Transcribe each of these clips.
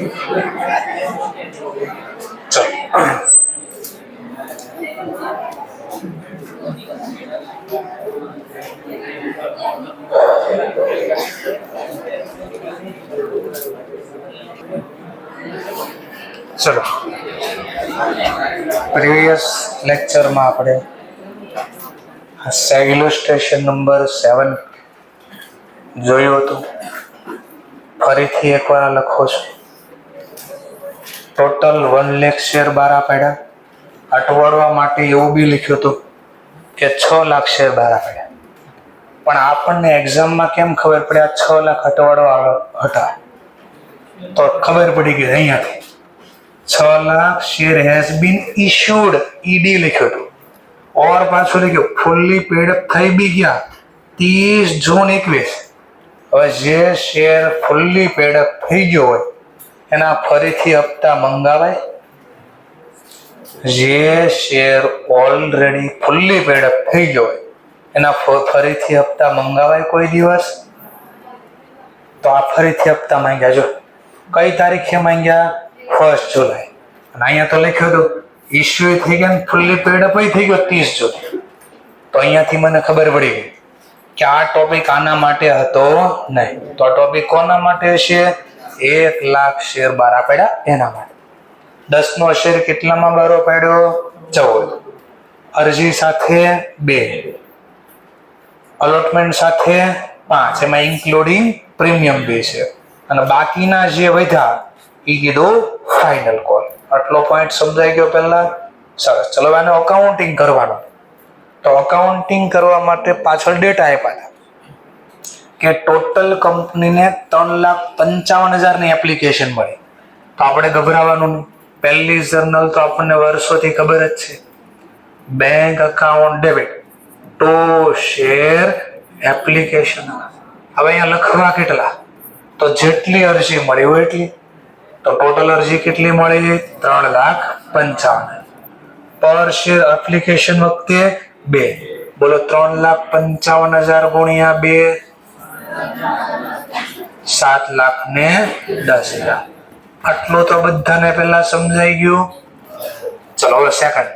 ચલો પ્રીવિયસ લેક્ચરમાં આપણે ઇલુસ્ટ્રેશન નંબર 7 જોયું હતું. ફરીથી એકવાર લખો છો. ટોટલ 1 લાખ શેર બહાર પાડ્યા. અટવાડવા માટે એવું બી લખ્યું હતું કે 6 લાખ શેર બહાર પાડ્યા. પણ આપણને એક્ઝામમાં કેમ ખબર પડે આ 6 લાખ અટવાડવા હતા? તો ખબર પડી ગઈ અહીંયાથી 6 lakh share has been issued, ઈડી લખ્યું હતું. ઓર પાછું લખ્યું ફુલ્લી પેડ થઈ બી ગયા 30 જૂન 21. હવે જે શેર ફુલ્લી પેડ થઈ ગયો હોય એના ફરીથી હપ્તા મંગાવાય? જે શેર ઓલરેડી ફુલ્લી પેડ થઈ ગયો હોય એના ફરીથી હપ્તા મંગાવાય કોઈ દિવસ? તો આ ફરીથી હપ્તા માંગ્યા. જો કઈ તારીખે માંગ્યા? 1 જુલાઈ. અને અહીંયા તો લખ્યું હતું ઇશ્યુ થઈ ગયા ને ફુલ્લી પેડ અપ થઈ ગયો 30 જૂન. તો અહીંયાથી મને ખબર પડી ગઈ કે આ ટોપિક આના માટે હતો નહીં. તો આ ટોપિક કોના માટે હશે? 1 લાખ શેર બહાર પાડ્યા એના માટે. 10 નો શેર કેટલામાં બહાર પાડ્યો? 14. અરજી સાથે 2, અલોટમેન્ટ સાથે 5, એમાં ઇન્ક્લુડિંગ પ્રીમિયમ બી છે. અને બાકીના જે વધ્યા એ કીધું ફાઇનલ કોલ. આટલો પોઈન્ટ સમજાઈ ગયો પહેલા? સરસ. ચલો આને અકાઉન્ટિંગ કરવાનું. તો અકાઉન્ટિંગ કરવા માટે પાછળ ડેટા આપ્યા હતા કે ટોટલ કંપનીને 3,55,000ની એપ્લિકેશન મળી. તો આપણે ગભરાવાનું નહીં. પહેલી જર્નલ તો આપણને વર્ષોથી ખબર જ છે. Bank account debit two share application. હવે અહીંયા લખવા કેટલા? તો જેટલી અરજી મળી હોય એટલી. તો ટોટલ અરજી કેટલી મળી? 3,55,000. પર શેર એપ્લિકેશન વખતે 2. બોલો 3,55,000 ગુણ્યા 2, 7,10,000. આટલું તો બધાને પહેલા સમજાઈ ગયું. ચલો હવે સેકન્ડ.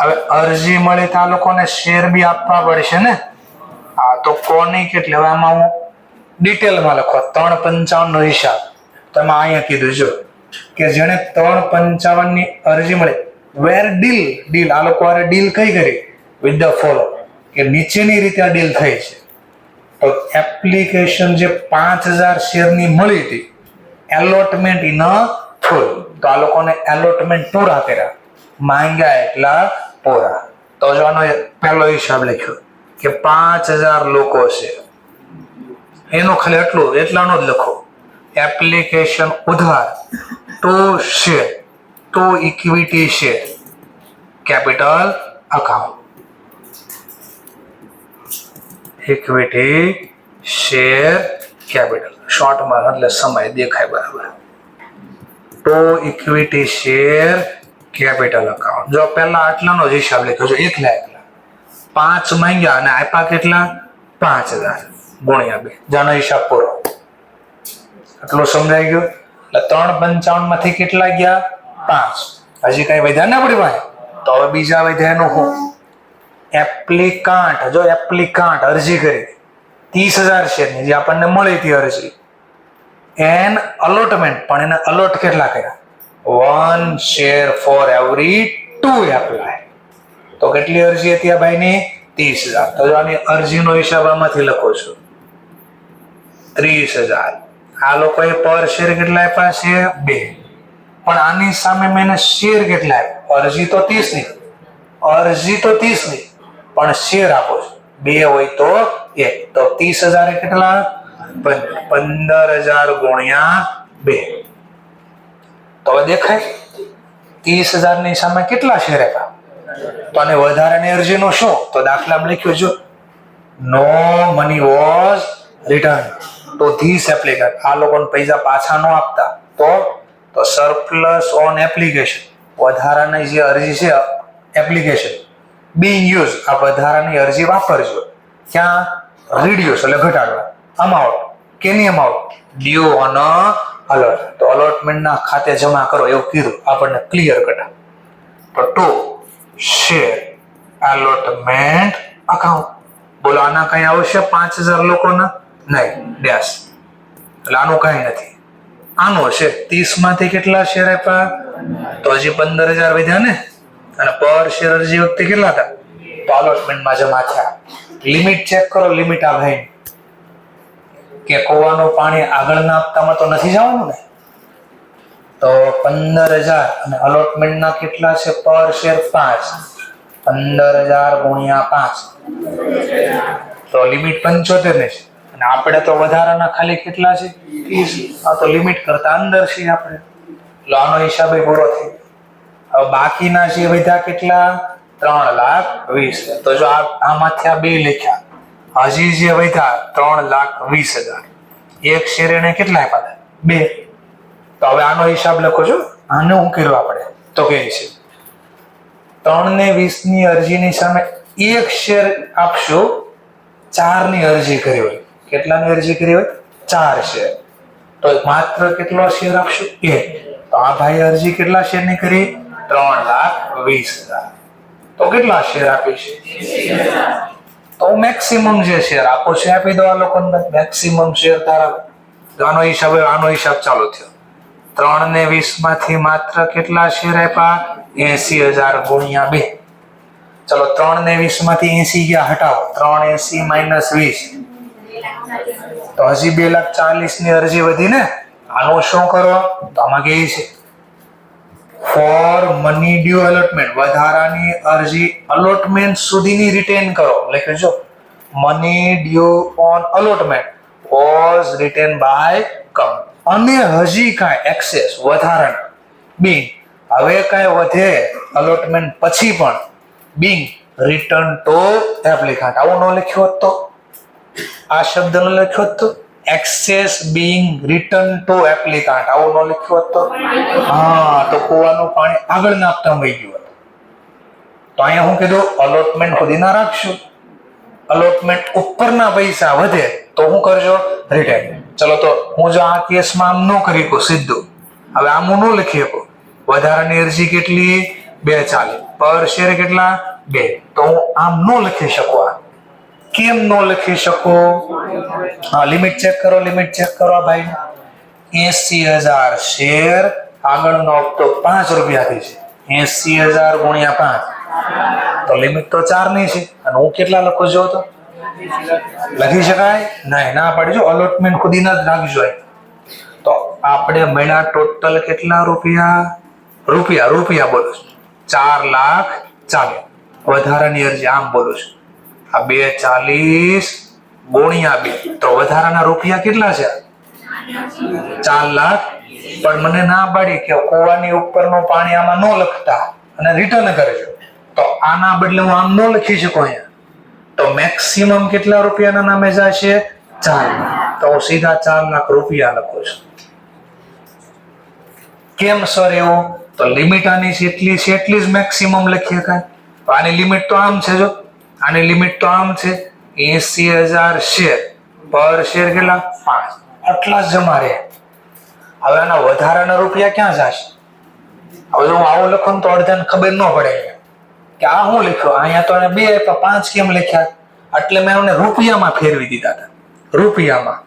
હવે અરજી મળે તો આ લોકોને શેર બી આપવા પડશે ને? હા, તો કોની કેટલી? હવે આમાં હું ડિટેલમાં લખો 3,55,000 નો હિસાબ. તમે અહીંયા કીધું જો કે જેને 3,55,000 ની અરજી મળે વેર ડીલ આ લોકો આરે ડીલ કઈ કરી? વિથ ધ ફોલો, કે નીચેની રીતે આ ડીલ થઈ છે. તો એપ્લિકેશન જે 5,000 શેરની મળી હતી એલોટમેન્ટ ઇન ફૂલ. તો આ લોકોને એલોટમેન્ટ પૂરા કર્યા. માંગ્યા એટલા પૂરા. તો જો આનો પહેલો હિસાબ લખ્યો કે 5,000 લોકો છે એનો ખાલી એટલાનો જ લખો. એપ્લિકેશન ઉધાર to share to equity share capital account. Equity share capital શોર્ટમાં એટલે સમય દેખાય બરાબર. To equity share capital account. જો પહેલા આટલાનો જ હિસાબ લખ્યો છે. એકલા 5 માંગ્યા અને આપ્યા કેટલા? 5,000 ગુણ્યા 2. જાનો હિસાબ પૂરો. આટલું સમજાઈ ગયું? એટલે 3,55,000 માંથી કેટલા ગયા? 5. હજી કઈ વધ્યા ના પડી ભાઈ? તો હવે બીજા વધ્યા એનું શું? એપ્લિકાન્ટ. જો એપ્લિકાન્ટ અરજી કરી 30,000 શેરની જે આપણને મળી હતી અરજી. એન અલોટમેન્ટ, પણ એને અલોટ કેટલા કર્યા? 1 શેર ફોર એવરી 2 એપ્લાય. તો કેટલી અરજી હતી આ ભાઈની? 30,000. તો આની અરજીનો હિસાબ આમાંથી લખો છો 30,000. આ લોકોએ પર શેર કેટલા આપ્યા છે? 2. પણ આની સામે મેં શેર કેટલા આપ્યા? અરજી તો 30 ની, પણ શેર આપો છો 2 હોય તો 1. તો 30,000 કેટલા? 15,000 ગુણ્યા 2. તો હવે દેખાય 30,000 ની સામે કેટલા શેર આપ્યા? તો આને વધારાની અરજીનું શું? તો દાખલામાં લખ્યું જો નો મની વોઝ રિટર્ન તો ધીસ એપ્લિકેન્ટ. આ લોકોને પૈસા પાછા ન આપતા તો સરપ્લસ ઓન એપ્લિકેશન, વધારાની જે અરજી છે એપ્લિકેશન બીંગ યુઝ, આ વધારાની અરજી વાપરજો. ક્યાં? રિડ્યુસ એટલે ઘટાડવા. અમાઉન્ટ, કેની અમાઉન્ટ? ડ્યુ ઓન અલોટ, તો અલોટમેન્ટના ખાતે જમા કરો એવું કીધું આપણને ક્લિયર કટ. તો ટુ શેર એલોટમેન્ટ અકાઉન્ટ. બોલો આના કઈ આવશે 5000 લોકોના? નહીં, ડેશ. એટલે આનું કઈ નથી. આનો છે 30 માંથી કેટલા શેર આપ્યા? તો હજી 15000 વધ્યા ને. અને પર શેર અરજી વખતે કેટલા હતા? તો અલોટમેન્ટમાં જમા થયા. લિમિટ ચેક કરો. લિમિટ આ ભાઈ કે કૂવાનું પાણી આગળના હપ્તામાં તો નથી જવાનું ને. તો 15000 અને અલોટમેન્ટના કેટલા છે? પર શેર 5. 15000 ગુણ્યા 5 તો લિમિટ 75 ને છે. અને આપણે તો વધારાના ખાલી કેટલા છે? 30. આ તો લિમિટ કરતા અંદર છે આપણે. એટલે આનો હિસાબ પૂરો થઈ. હવે બાકીના છે બધા કેટલા? 3,20,000. તો જો આમાંથી આ બે લખ્યા, હજી જે વધ્યા 3,20,000. એક શેર એને કેટલા આપ્યા? 2. તો હવે આનો હિસાબ લખો છો. આને શું કર્યું આપણે? તો કે છે 3,20 ની અરજીની સામે એક શેર આપશો. 4 ની અરજી કરી હોય. કેટલાની અરજી કરી હોય? 4 શેર. તો માત્ર કેટલો શેર આપશો? 1. તો આ ભાઈ અરજી કેટલા શેરની કરી? 3,20,000. તો કેટલા શેર આપી છે? તો મેક્સિમમ જે શેર આપો છે આપી દો. આ લોકોને મેક્સિમમ શેર તારા. આનો હિસાબ ચાલુ થયો. 3,20 માંથી માત્ર કેટલા શેર આપ્યા? 80,000 ગુણ્યા 2. ચલો 3,20 માંથી 80 ગયા હટાવો. 380 - 20 તો હજી 2,40,000 ની અરજી વધી ને. આનું શું કરો? તો આમાં કે છે ફોર મની ડ્યુ અલોટમેન્ટ. વધારાની અરજી અલોટમેન્ટ સુધીની રિટેન કરો. લખજો money due on allotment was written by company. અને હજી કાંઈ એક્સેસ વધારાના બિંગ હવે કાંઈ વધે અલોટમેન્ટ પછી પણ બિંગ રિટર્ન ટુ એપ્લિકન્ટ. આવું ન લખ્યું હોત તો, આ શબ્દ ન લખ્યો હોત તો, access Bing return to applicant આવું ન લખ્યું હોત તો, હા, તો કૂવાનું પાણી આગળના હપ્તામાં વહી ગયું હતું. તો અહીંયા હું કીધું અલોટમેન્ટ સુધીના રાખશું. અલોટમેન્ટ ઉપરના પૈસા વધે તો શું કરજો? રિટેન. ચલો તો હું જો આ કેસમાં આમ ન કરી શકું સીધું. હવે આમ હું ન લખી શકું. વધારાની અરજી કેટલી? 240. પર શેર કેટલા? 2. તો હું આમ ન લખી શકું. આ કેમ ન લખી શકું? હા, લિમિટ ચેક કરો. લિમિટ ચેક કરો આ ભાઈ. 80,000 શેર. આગળનો હપ્તો 5 રૂપિયાથી છે. 80,000 ગુણ્યા 5 તો લિમિટ તો 4 ની છે. અને હું કેટલા લખું જો તો લખી શકાય નહીં, ના પાડજો. અલોટમેન્ટ ખુદીના જ રાખજો. તો આપણે મળ્યા ટોટલ કેટલા રૂપિયા? રૂપિયા બોલો છું 4,40,000. વધારાની અરજી આમ બોલું છું આ 240 ગુણ્યા 2 તો વધારાના રૂપિયા કેટલા છે? 4,00,000. પણ મને ના પાડી કે કૂવાની ઉપરનું પાણી આમાં ન લખતા અને રિટર્ન કરજો. તો આના બદલે હું આમ ન લખી શકું અહીંયા. તો મેક્સિમમ કેટલા રૂપિયાના નામે જશે? 4,00,000. તો હું સીધા 4,00,000 રૂપિયા લખું છું. કેમ સર એવું? તો લિમિટ આની એટલી છે એટલી જ મેક્સિમમ લખી શકાય. તો આની લિમિટ તો આમ છે. જો આની લિમિટ તો આમ છે 80,000 શેર. પર શેર કેટલા? 5. આટલા જ જમા રહે. હવે આના વધારાના રૂપિયા ક્યાં જશે? હવે જો હું આવું લખું તો અડધાને ખબર ન પડે કે આ શું લખ્યું. અહીંયા તો એને 2 આપ્યા, 5 કેમ લખ્યા? એટલે મેં એને રૂપિયામાં ફેરવી દીધા હતા. રૂપિયામાં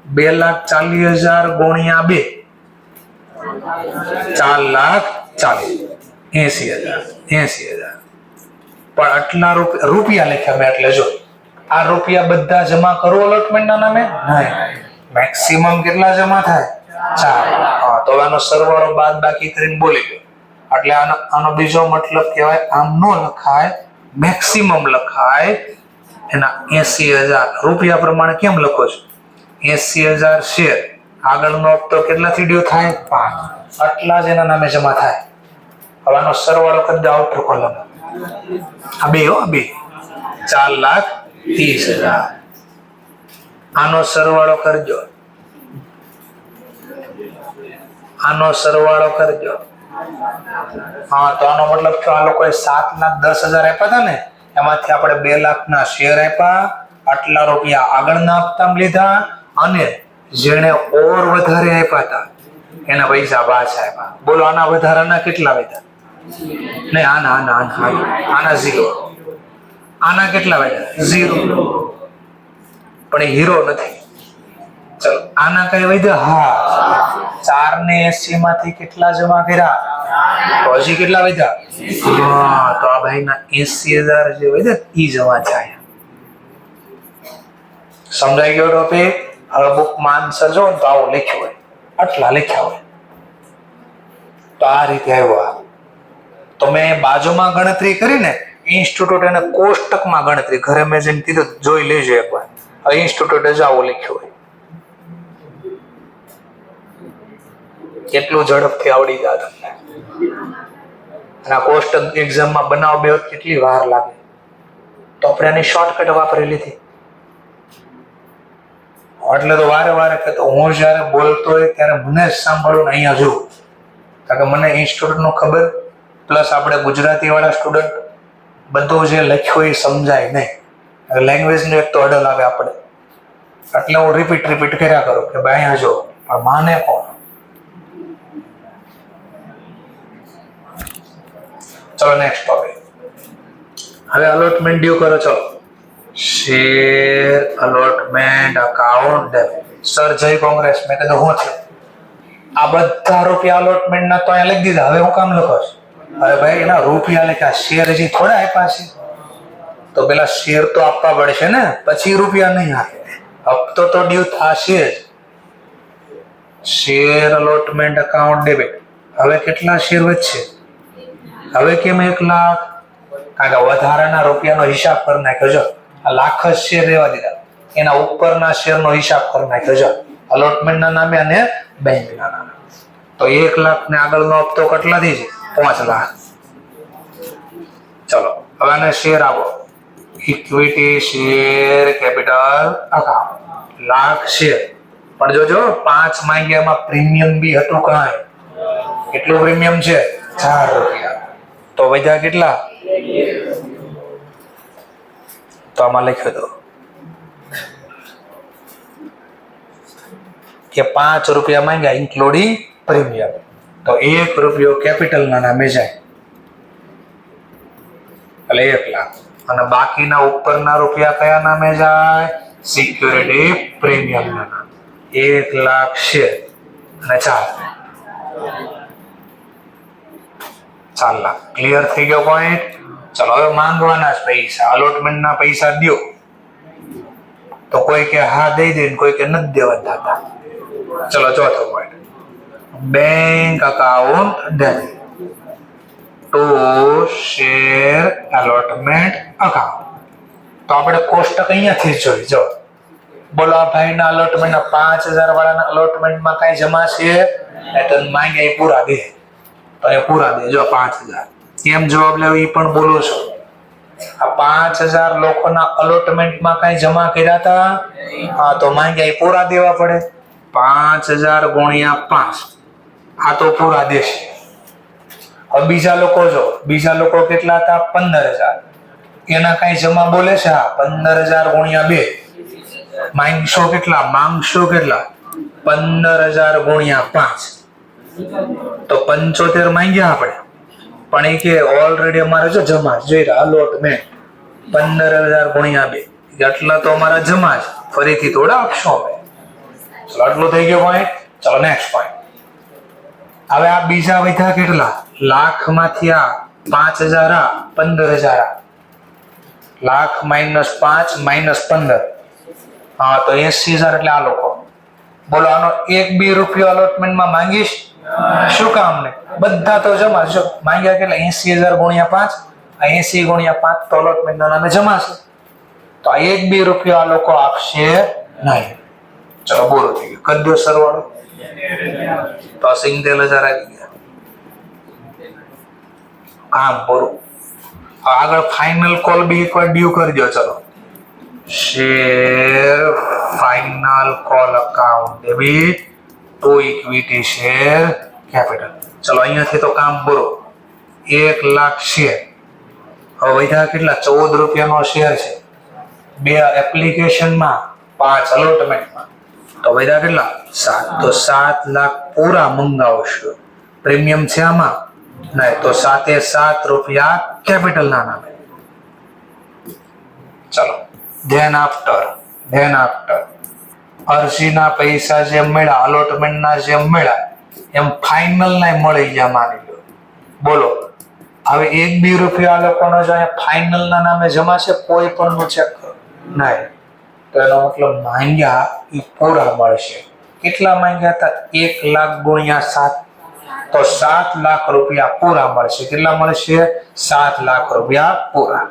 2,40,000 ગુણ્યા 2 4,40,000 80,000. પણ આટલા રૂપિયા લખ્યા મેં. એટલે જો આ રૂપિયા બધા જમા કરો અલોટમેન્ટના નામે? નહીં. મેક્સિમમ કેટલા જમા થાય? 4. હા, તો આનો સરવાળો બાદ બાકી કરીને બોલી ગયો. એટલે આનો બીજો મતલબ કહેવાય આમ ન લખાય, મેક્સિમમ લખાય. એના 80,000 રૂપિયા પ્રમાણે કેમ લખો છો? 80,000 શેર. આગળનો હપ્તો કેટલાથી ડ્યુ થાય? 5. આટલા જ એના નામે જમા થાય. હવે આનો સરવાળો કરી દો આઉટર કોલમ. આ બે 4,30,000. આનો સરવાળો કરજો. હા, તો આનો મતલબ કે આ લોકોએ 7,10,000 આપ્યા હતા ને, એમાંથી આપણે 2,00,000 ના શેર આપ્યા. આટલા રૂપિયા આગળના હપ્તામાં લીધા અને જેણે ઓર વધારે આપ્યા હતા એના પૈસા પાછા આપ્યા. બોલો આના વધારાના કેટલા વધ્યા? નહીં, આના 0. આના કેટલા વધ્યા? 0. પણ એ હીરો નથી. ચલો આના કઈ વધ્યા? હા, 4 ને 80 માંથી કેટલા જમા કર્યા? તો હજી કેટલા વધ્યા? હા, તો આ ભાઈના 80,000 જે વધ્યા ઈ જમા થાય. સમજાઈ ગયો ટોપિક? હવે બુકમાં આન્સર જો તો આવો લખ્યો હોય, આટલા લખ્યા હોય, તો આ રીતે આવ્યો. તો મેં બાજુમાં ગણતરી કરીને ઇન્સ્ટિટ્યૂટ અને કોષ્ટકમાં ગણતરી ઘરે મેં જેમ કીધું જોઈ લેજો એકવાર. હવે ઇન્સ્ટિટ્યૂટ જ આવો લખ્યો હોય. કેટલું ઝડપથી આવડી જાય તમને. અને આ કોષ્ટક એક્ઝામમાં બનાવ બે કેટલી વાર લાગે, તો આપણે આની શોર્ટકટ વાપરી લીધી. એટલે તો વારે વારે કહેતો હું જયારે બોલતો હોય ત્યારે મને જ સાંભળવું ને અહીંયા જોઉં, કારણ કે મને ઇન્સ્ટિટ્યૂટનું ખબર, પ્લસ આપણે ગુજરાતી વાળા સ્ટુડન્ટ, બધું જે લખ્યું એ સમજાય નહીં. લેંગ્વેજનો એક તો અડલ આવે આપણે, એટલે હું રિપીટ કર્યા કરું કે ભાઈ અહીંયા જો, પણ માને કોણ? ચલો નેક્સ્ટ ટોપિક. હવે અલોટમેન્ટ ડ્યુ કરો. ચલો શેર અલોટમેન્ટ અકાઉન્ટ સર જય કોંગ્રેસ. મેં કીધું હું છે આ બધા રૂપિયા અલોટમેન્ટ ના તો અહીંયા લખી દીધા. હવે હું કામ લખો છો? અરે ભાઈ એના રૂપિયા લખ્યા, શેર હજી થોડા આપ્યા છે, તો પેલા શેર તો આપવા પડશે ને, પછી રૂપિયા નહીં આપે. હપ્તો તો ડ્યુ થશે જ. Share allotment account debit. હવે કેટલા શેર વધશે? હવે કેમ 1 લાખ? કારણ કે વધારાના રૂપિયાનો હિસાબ કરી નાખ્યો. જો આ લાખ જ શેર રહેવા દીધા, એના ઉપરના શેરનો હિસાબ કરી નાખ્યો. જો અલોટમેન્ટના નામે અને બેંકના નામે. તો 1 લાખ ને આગળનો હપ્તો કેટલાથી છે? 5 લાખ. ચલો હવે આને શેર આપો. Equity share capital account. Lakh share. પણ જોજો 5 માંગ્યા, એમાં પ્રીમિયમ બી હતું કાંઈ. કેટલું પ્રીમિયમ છે? 4 રૂપિયા. તો વધ્યા કેટલા? તો આમાં લખ્યો હતો કે 5 રૂપિયા માંગ્યા ઇન્ક્લુડિંગ પ્રીમિયમ, તો 1 રૂપિયો કેપિટલ ના નામે જાય, એટલે 1 લાખ. અને બાકીના ઉપરના રૂપિયા કયા નામે જાય? સિક્યુરિટી પ્રીમિયમ ના નામે. 1 લાખ શેર અને 4 લાખ. ક્લિયર થઈ ગયો પોઈન્ટ? ચલો હવે માંગવાના જ પૈસા, અલોટમેન્ટ ના પૈસા દો. તો કોઈ કે હા દઈ દે, કોઈ કે નથી દેવા થતા. ચલો ચોથો point, bank account debit two share allotment account. તો આપણે કોષ્ટક અહીંયાથી જોઈ. જો બોલો આ ભાઈના અલોટમેન્ટના 5,000 વાળાના અલોટમેન્ટમાં કઈ જમા છે? તો માંગ્યા એ પૂરા દે, તો એ પૂરા દે. જો 5,000 કેમ જવાબ લેવો એ પણ બોલો છો. આ 5,000 લોકોના અલોટમેન્ટમાં કઈ જમા કર્યા હતા? હા, તો માંગ્યા એ પૂરા દેવા પડે. 5,000 ગુણ્યા 5, આ તો પૂરા દેશે. હવે બીજા લોકો જો, બીજા લોકો કેટલા હતા? 15,000. એના કઈ જમા બોલે છે? હા, 15,000 ગુણ્યા 2. માંગશો કેટલા? 15,000 ગુણ્યા 5, તો 75 માંગ્યા આપણે. પણ એ કે ઓલરેડી અમારે જો જમા જોઈ રહ્યા અલોટમેન્ટ 15,000 ગુણ્યા 2, એટલા તો અમારા જમા છે, ફરીથી થોડા આપશો અમે. ચલો આટલું થઈ ગયો પોઈન્ટ. ચલો નેક્સ્ટ પોઈન્ટ. હવે આ બીજા વધ્યા કેટલા? લાખ માંથી આ 5,000, આ 15,000. લાખ -5 -15, હા તો 80,000. એટલે આ લોકો બોલો આનો 1 બી રૂપિયો અલોટમેન્ટમાં માંગીશ? શું કામ ને? બધા તો જમા. જો માંગ્યા કેટલા? 80,000 ગુણ્યા 5, આ 80 ગુણ્યા 5 તો અલોટમેન્ટ ના નામે જમા છે. તો આ 1 બી રૂપિયો આ લોકો આપશે નહીં. ચલો બોલો થઈ ગયું. કરી દો સરવાળો. તો 70,000 આવી ગયા. કામ પૂરું. આગળ ફાઇનલ કોલ બી એકવાર ડ્યુ કરી દો. ચલો share final call account debit two equity share capital. ચલો અહીંયાથી તો કામ પૂરું. 1 લાખ શેર. હવે વધ્યા કેટલા? 14 રૂપિયાનો શેર છે. 2 એપ્લિકેશનમાં, 5 અલોટમેન્ટમાં. તો વધ્યા કેટલા 7, તો 7 લાખ પૂરા મંગાવશો. પ્રીમિયમ છે આમાં નહીં, તો 7 રૂપિયા કેપિટલ ના નામે. ચલો ધેન આફ્ટર અરજીના પૈસા જેમ મળ્યા, અલોટમેન્ટના જેમ મળ્યા એમ ફાઇનલ ના મળી ગયા માની લો. બોલો હવે 1-2 રૂપિયા આ લોકોનો જો ફાઇનલ ના નામે જમા છે, કોઈ પણ નું ચેક કરો નહીં, તો એનો મતલબ માંગ્યા એ પૂરા મળશે. કેટલા માંગ્યા હતા? 1 લાખ ગુણ્યા 7, તો 7 લાખ રૂપિયા પૂરા મળશે. કેટલા મળશે? 7 લાખ રૂપિયા પૂરા.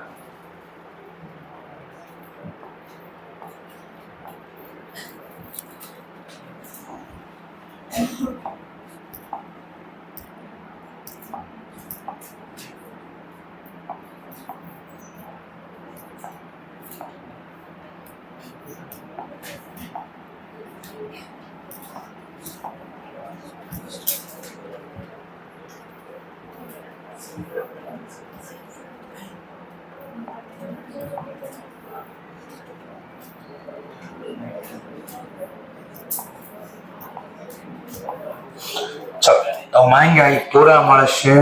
તો માંગ્યા એ પૂરા મળશે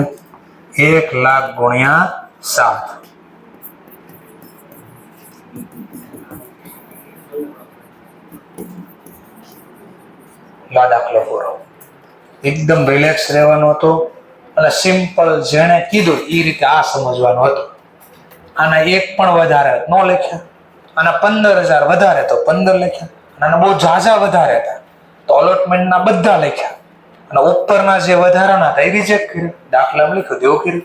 1 લાખ ગુણ્યા 7. દાખલો પૂરો. એકદમ રિલેક્સ રહેવાનો હતો અને સિમ્પલ જેણે કીધું એ રીતે આ સમજવાનું હતું. આના 1 પણ વધારે ન લખ્યા, આના 15,000 વધારે તો 15 લખ્યા, અને બહુ ઝાઝા વધારે હતા તો અલોટમેન્ટના બધા લખ્યા, અને ઉપરના જે વધારાના હતા એ રિજેક્ટ કર્યું. દાખલામાં લખ્યું દેવું કર્યું.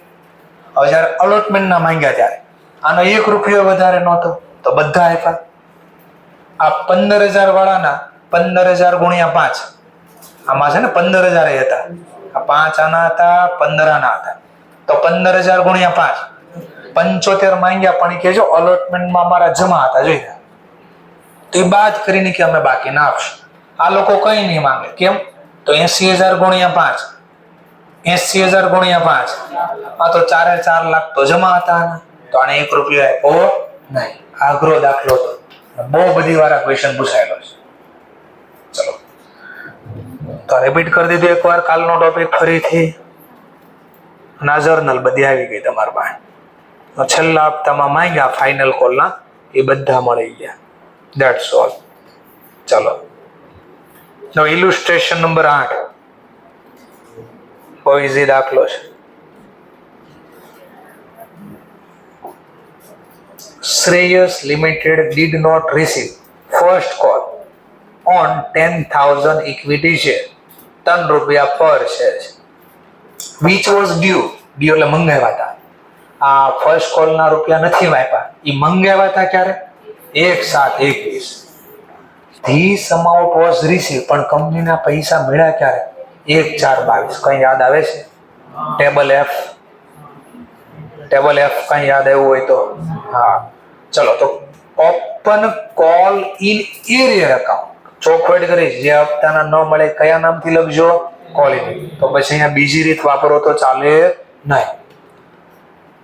હવે જયારે અલોટમેન્ટના માંગ્યા ત્યારે આનો 1 રૂપિયો વધારે નહોતો તો બધા આપ્યા. આ 15,000 વાળાના 15,000 ગુણ્યા 5, આમાં છે ને 15,000 હતા, આ 5 આના હતા, 15 આના હતા, તો 15,000 ગુણ્યા 5 75 માંગ્યા. પણ કે જો અલોટમેન્ટમાં અમારા જમા હતા જોઈ, તો એ બાદ કરીને કે અમે બાકી ના આપશું. આ લોકો કઈ નહીં માંગે. કેમ? તો 80,000 ગુણ્યા 5, 80,000 ગુણ્યા 5, આ તો 4 લાખ તો જમા હતા આના, તો આને 1 રૂપિયો આપ્યો નહીં. આગ્રો દાખલો હતો, બહુ બધી વાર ક્વેશ્ચન પૂછાયેલો છે. ચલો તો રિપીટ કરી દીધું એકવાર કાલનો ટોપિક ફરીથી. ના જર્નલ બધી આવી ગઈ તમારા પાસે. તો છેલ્લા હપ્તામાં માંગ્યા ફાઇનલ કોલના એ બધા મળી ગયા. That's all. ચલો now illustration number 8. બહુ ઈઝી દાખલો છે. Shreyas Limited did not receive first call on 10,000 equity share, ₹3 per share, which was due એટલે મંગાવ્યા હતા. આ ફર્સ્ટ કોલ ના રૂપિયા નથી વાપ્યા, એ મંગાવ્યા હતા ક્યારે? 1/7/21. This amount was received, પણ કંપનીના પૈસા મળ્યા ક્યારે? 1/4/22. કઈ યાદ આવે છે? ટેબલ F કઈ યાદ આવ્યું હોય તો હા. ચલો તો open call in arrear account. ચોખવટ કરી જે હપ્તાના ન મળે કયા નામથી લખજો? Call in. તો પછી અહીંયા બીજી રીત વાપરો તો ચાલે નહીં.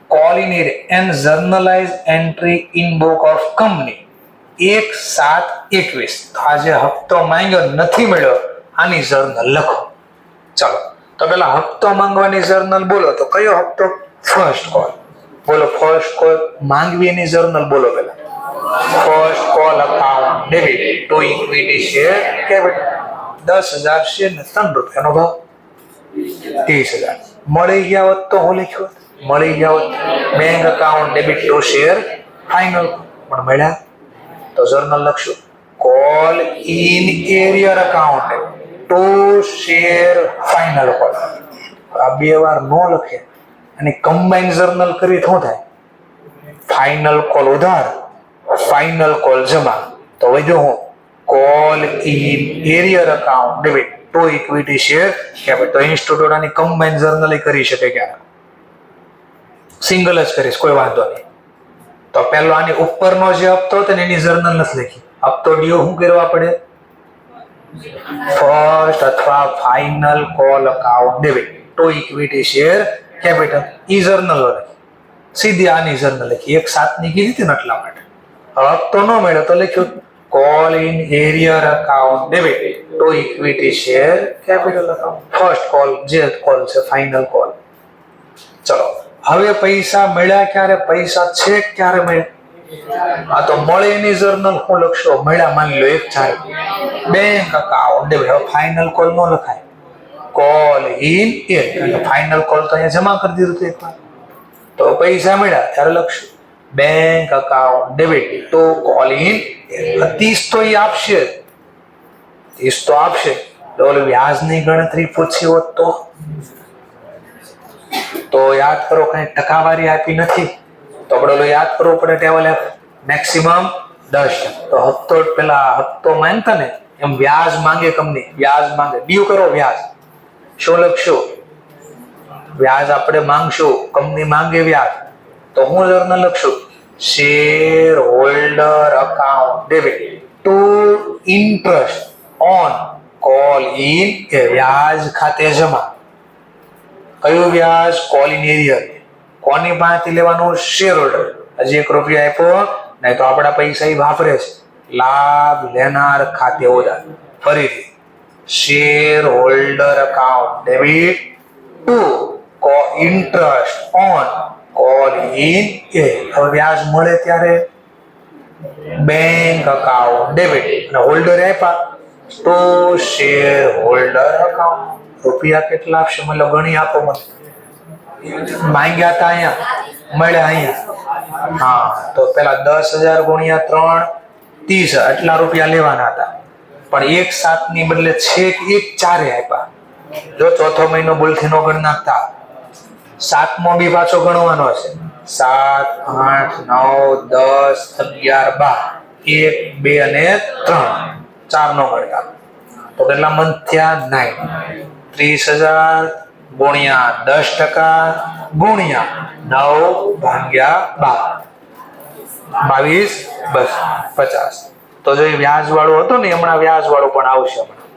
Call in arrear and journalise entry in book of company 1/7/21. તો આ જે હપ્તો માંગ્યો નથી મળ્યો આની જર્નલ લખો. ચાલો તો પેલા હપ્તો માંગવાની જર્નલ બોલો. તો કયો હપ્તો? First call. બોલો ફર્સ્ટ કોલ માંગવી એની જર્નલ બોલો પેલા. First call account debit two equity share capital. 10,000 share ને ₹3 ભાવ 30,000. મળી ગયા હોત તો હું લખ્યું? મળી ગયા હોત bank account debit two share final. પણ મળ્યા તો જર્નલ લખશું call in arrear account to share final call. આ 2 વાર નો લખે અને કમ્બાઈન જર્નલ કરી શું થાય? ફાઇનલ કોલ ઉધાર, ફાઇનલ કોલ જમા. તો વધ્યો હું call in arrear account debit two equity share capital. તો ઇન્સ્ટિટ્યૂટ આની કમ્બાઈન જર્નલ કરી શકે ક્યારે? સિંગલ જ કરીશ, કોઈ વાંધો નહીં. તો પહેલો આની ઉપરનો જે હપ્તો હતો ને એની જર્નલ નથી લખી. હપ્તો ડ્યુ શું કરવા પડે? ફર્સ્ટ અથવા final call account debit two equity share capital. ઈ જર્નલ લખી. સીધી આની જર્નલ લખી. 1/7 ની કીધી હતી ને એટલા માટે. હપ્તો ન મળ્યો તો લખ્યું call in arrear account debit to equity share capital account. First call જે કોલ છે ફાઇનલ કોલ. ચલો હવે પૈસા મળ્યા ક્યારે, પૈસા છેક ક્યારે મળ્યા? આ તો મળે એની જર્નલ હું લખશો, મળ્યા માની લો 1/4 બેંક અકાઉન્ટ ડેબિટ. હવે ફાઇનલ કોલ નો લખાય, call in A, final call તો અહીંયા જમા કરી દીધું હતું એકવાર. તો પૈસા મળ્યા ત્યારે લખશું bank account debit to call in. 30 તો એ આપશે, 30 તો આપશે. તો ઓલી વ્યાજની ગણતરી પૂછી હોત તો યાદ કરો, કઈ ટકાવારી આપી નથી તો આપણે ઓલું યાદ કરવું પડે ટેબલ એફ. મેક્સિમમ 10%. તો હપ્તો પેલા હપ્તો માંગતા ને એમ વ્યાજ માંગે કંપની, વ્યાજ માંગે. ડ્યુ કરો વ્યાજ, શું લખશું? વ્યાજ આપણે માંગશું, કંપની માંગે વ્યાજ, તો હું જર્નલ લખશું share holder account debit to interest on call in એ, વ્યાજ ખાતે જમા. કયું વ્યાજ? Call in arrear. કોની પાસેથી લેવાનું? Share holder. હજી 1 રૂપિયા આપ્યો નહીં તો આપણા પૈસા એ વાપરે છે. લાભ લેનાર ખાતે ઉધાર. ફરીથી share holder account debit to interest on call in એ. હવે વ્યાજ મળે ત્યારે બેંક અકાઉન્ટ ડેબિટ અને હોલ્ડર આપ્યા તો શેર હોલ્ડર અકાઉન્ટ. રૂપિયા કેટલા આપશે? મતલબ ગણી આપો મને. માંગ્યા હતા અહીંયા, મળ્યા અહીંયા. હા તો પેલા 10,000 ગુણ્યા 3 30, એટલા રૂપિયા લેવાના હતા. પણ 1/7 ની બદલે છેક 1/4 આપ્યા. જો ચોથો મહિનો ભૂલથી નો ગણ નાખતા, 7મો બી પાછો ગણવાનો છે. 7, 8, 9, 10, 11, 12, 1, 2 અને 3, 4 નો ગણતા. તો કેટલા મંથ થયા? 9. 30,000 ગુણ્યા 10% ગુણ્યા 9 ભાગ્યા 12, 22, બસ 50. તો જો વ્યાજ વાળું હતું ને, હમણાં વ્યાજ વાળું પણ આવશે હમણાં.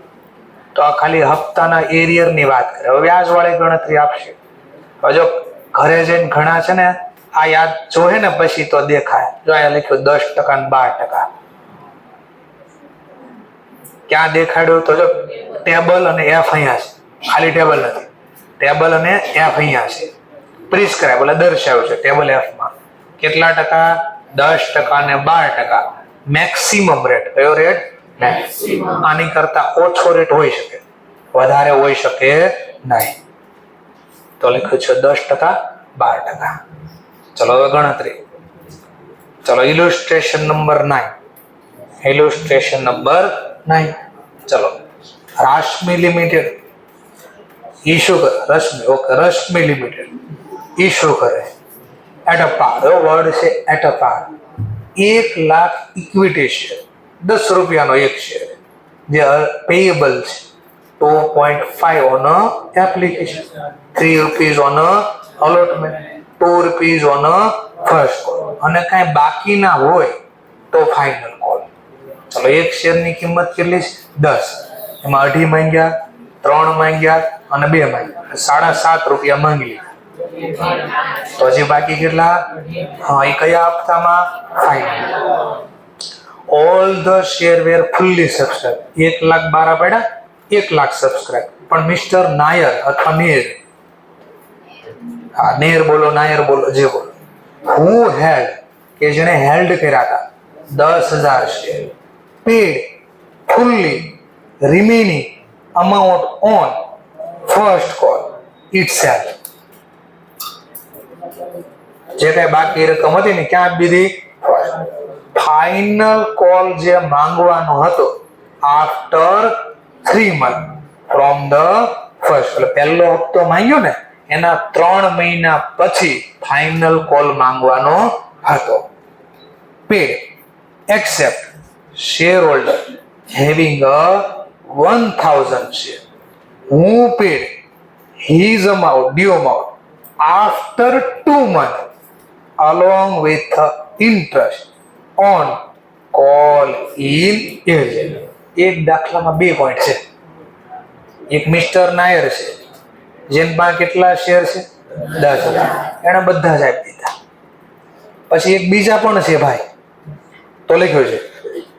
તો આ ખાલી હપ્તાના એરિયર ની વાત કરે. હવે વ્યાજ વાળી ગણતરી આપશે. હવે જો ઘરે જઈને ઘણા છે ને આ યાદ જોહે ને પછી તો દેખાય. જો અહીંયા લખ્યું 10% અને 12%. ક્યાં દેખાડ્યું? તો જો ટેબલ અને એફ અહીંયા છે, ખાલી ટેબલ નથી. ટેબલ અને એફ અહીંયા છે, પ્રિસ્ક્રાઇબ એટલે દર્શાવ્યું છે ટેબલ એફ માં. કેટલા ટકા? 10% અને 12%. મેક્સિમમ રેટ કયો રેટ? મેક્સિમમ. આની કરતા ઓછો રેટ હોઈ શકે, વધારે હોઈ શકે નહીં. તો લખ્યું છે 10%, 12%. ચલો હવે ગણતરી. ચલો ઇલુસ્ટ્રેશન નંબર 9. ઇલુસ્ટ્રેશન નંબર 9. ચલો રાશમી લિમિટેડ ઇશ્યુ કરે, Rashmi okay, Rashmi limited issue કરે એટ અ પાર. વર્ડ છે એટ અ પાર. 1 લાખ ઇક્વિટી શેર, 10 રૂપિયાનો એક શેર, જે પેયેબલ છે 2.5 on application, 3 rupees on allotment, 2 rupees on first call, અને કાંઈ બાકી ના હોય તો ફાઇનલ કોલ. ચલો એક શેરની કિંમત કેટલી છે? 10. એમાં 2.5 માંગ્યા, 3 માંગ્યા અને 2 માંગ્યા, 7.5 રૂપિયા માંગી લીધા. તો હજી બાકી કેટલા? હા, એ કયા હપ્તામાં? Final. All the share were fully subscribe. 1,12,000 પડ્યા, 1 લાખ સબસ્ક્રાઇબ. પણ મિસ્ટર નાયર અથવા નેર, હા નેર બોલો, નાયર બોલો, જે બોલો, હુ હેલ્ડ, કે જેને હેલ્ડ કર્યા હતા 10,000 share, paid fully remaining amount on first call itself. જે કઈ બાકી રકમ હતી ને ક્યાં દીધી? ફાઇનલ કોલ જે માંગવાનો હતો after 3 months from the first. એટલે પહેલો હપ્તો માંગ્યો ને એના 3 મહિના પછી ફાઇનલ કોલ માંગવાનો હતો. Paid except share holder having a 1,000 share who paid his amount, due amount after 2 months along with the interest on call in agent. એક દાખલામાં 2 પોઈન્ટ છે. એક મિસ્ટર નાયર છે, જેના પાસે કેટલા શેર છે? 10,000. એને બધા જ આપી દીધા. પછી એક બીજા પણ છે ભાઈ, તો લખ્યું છે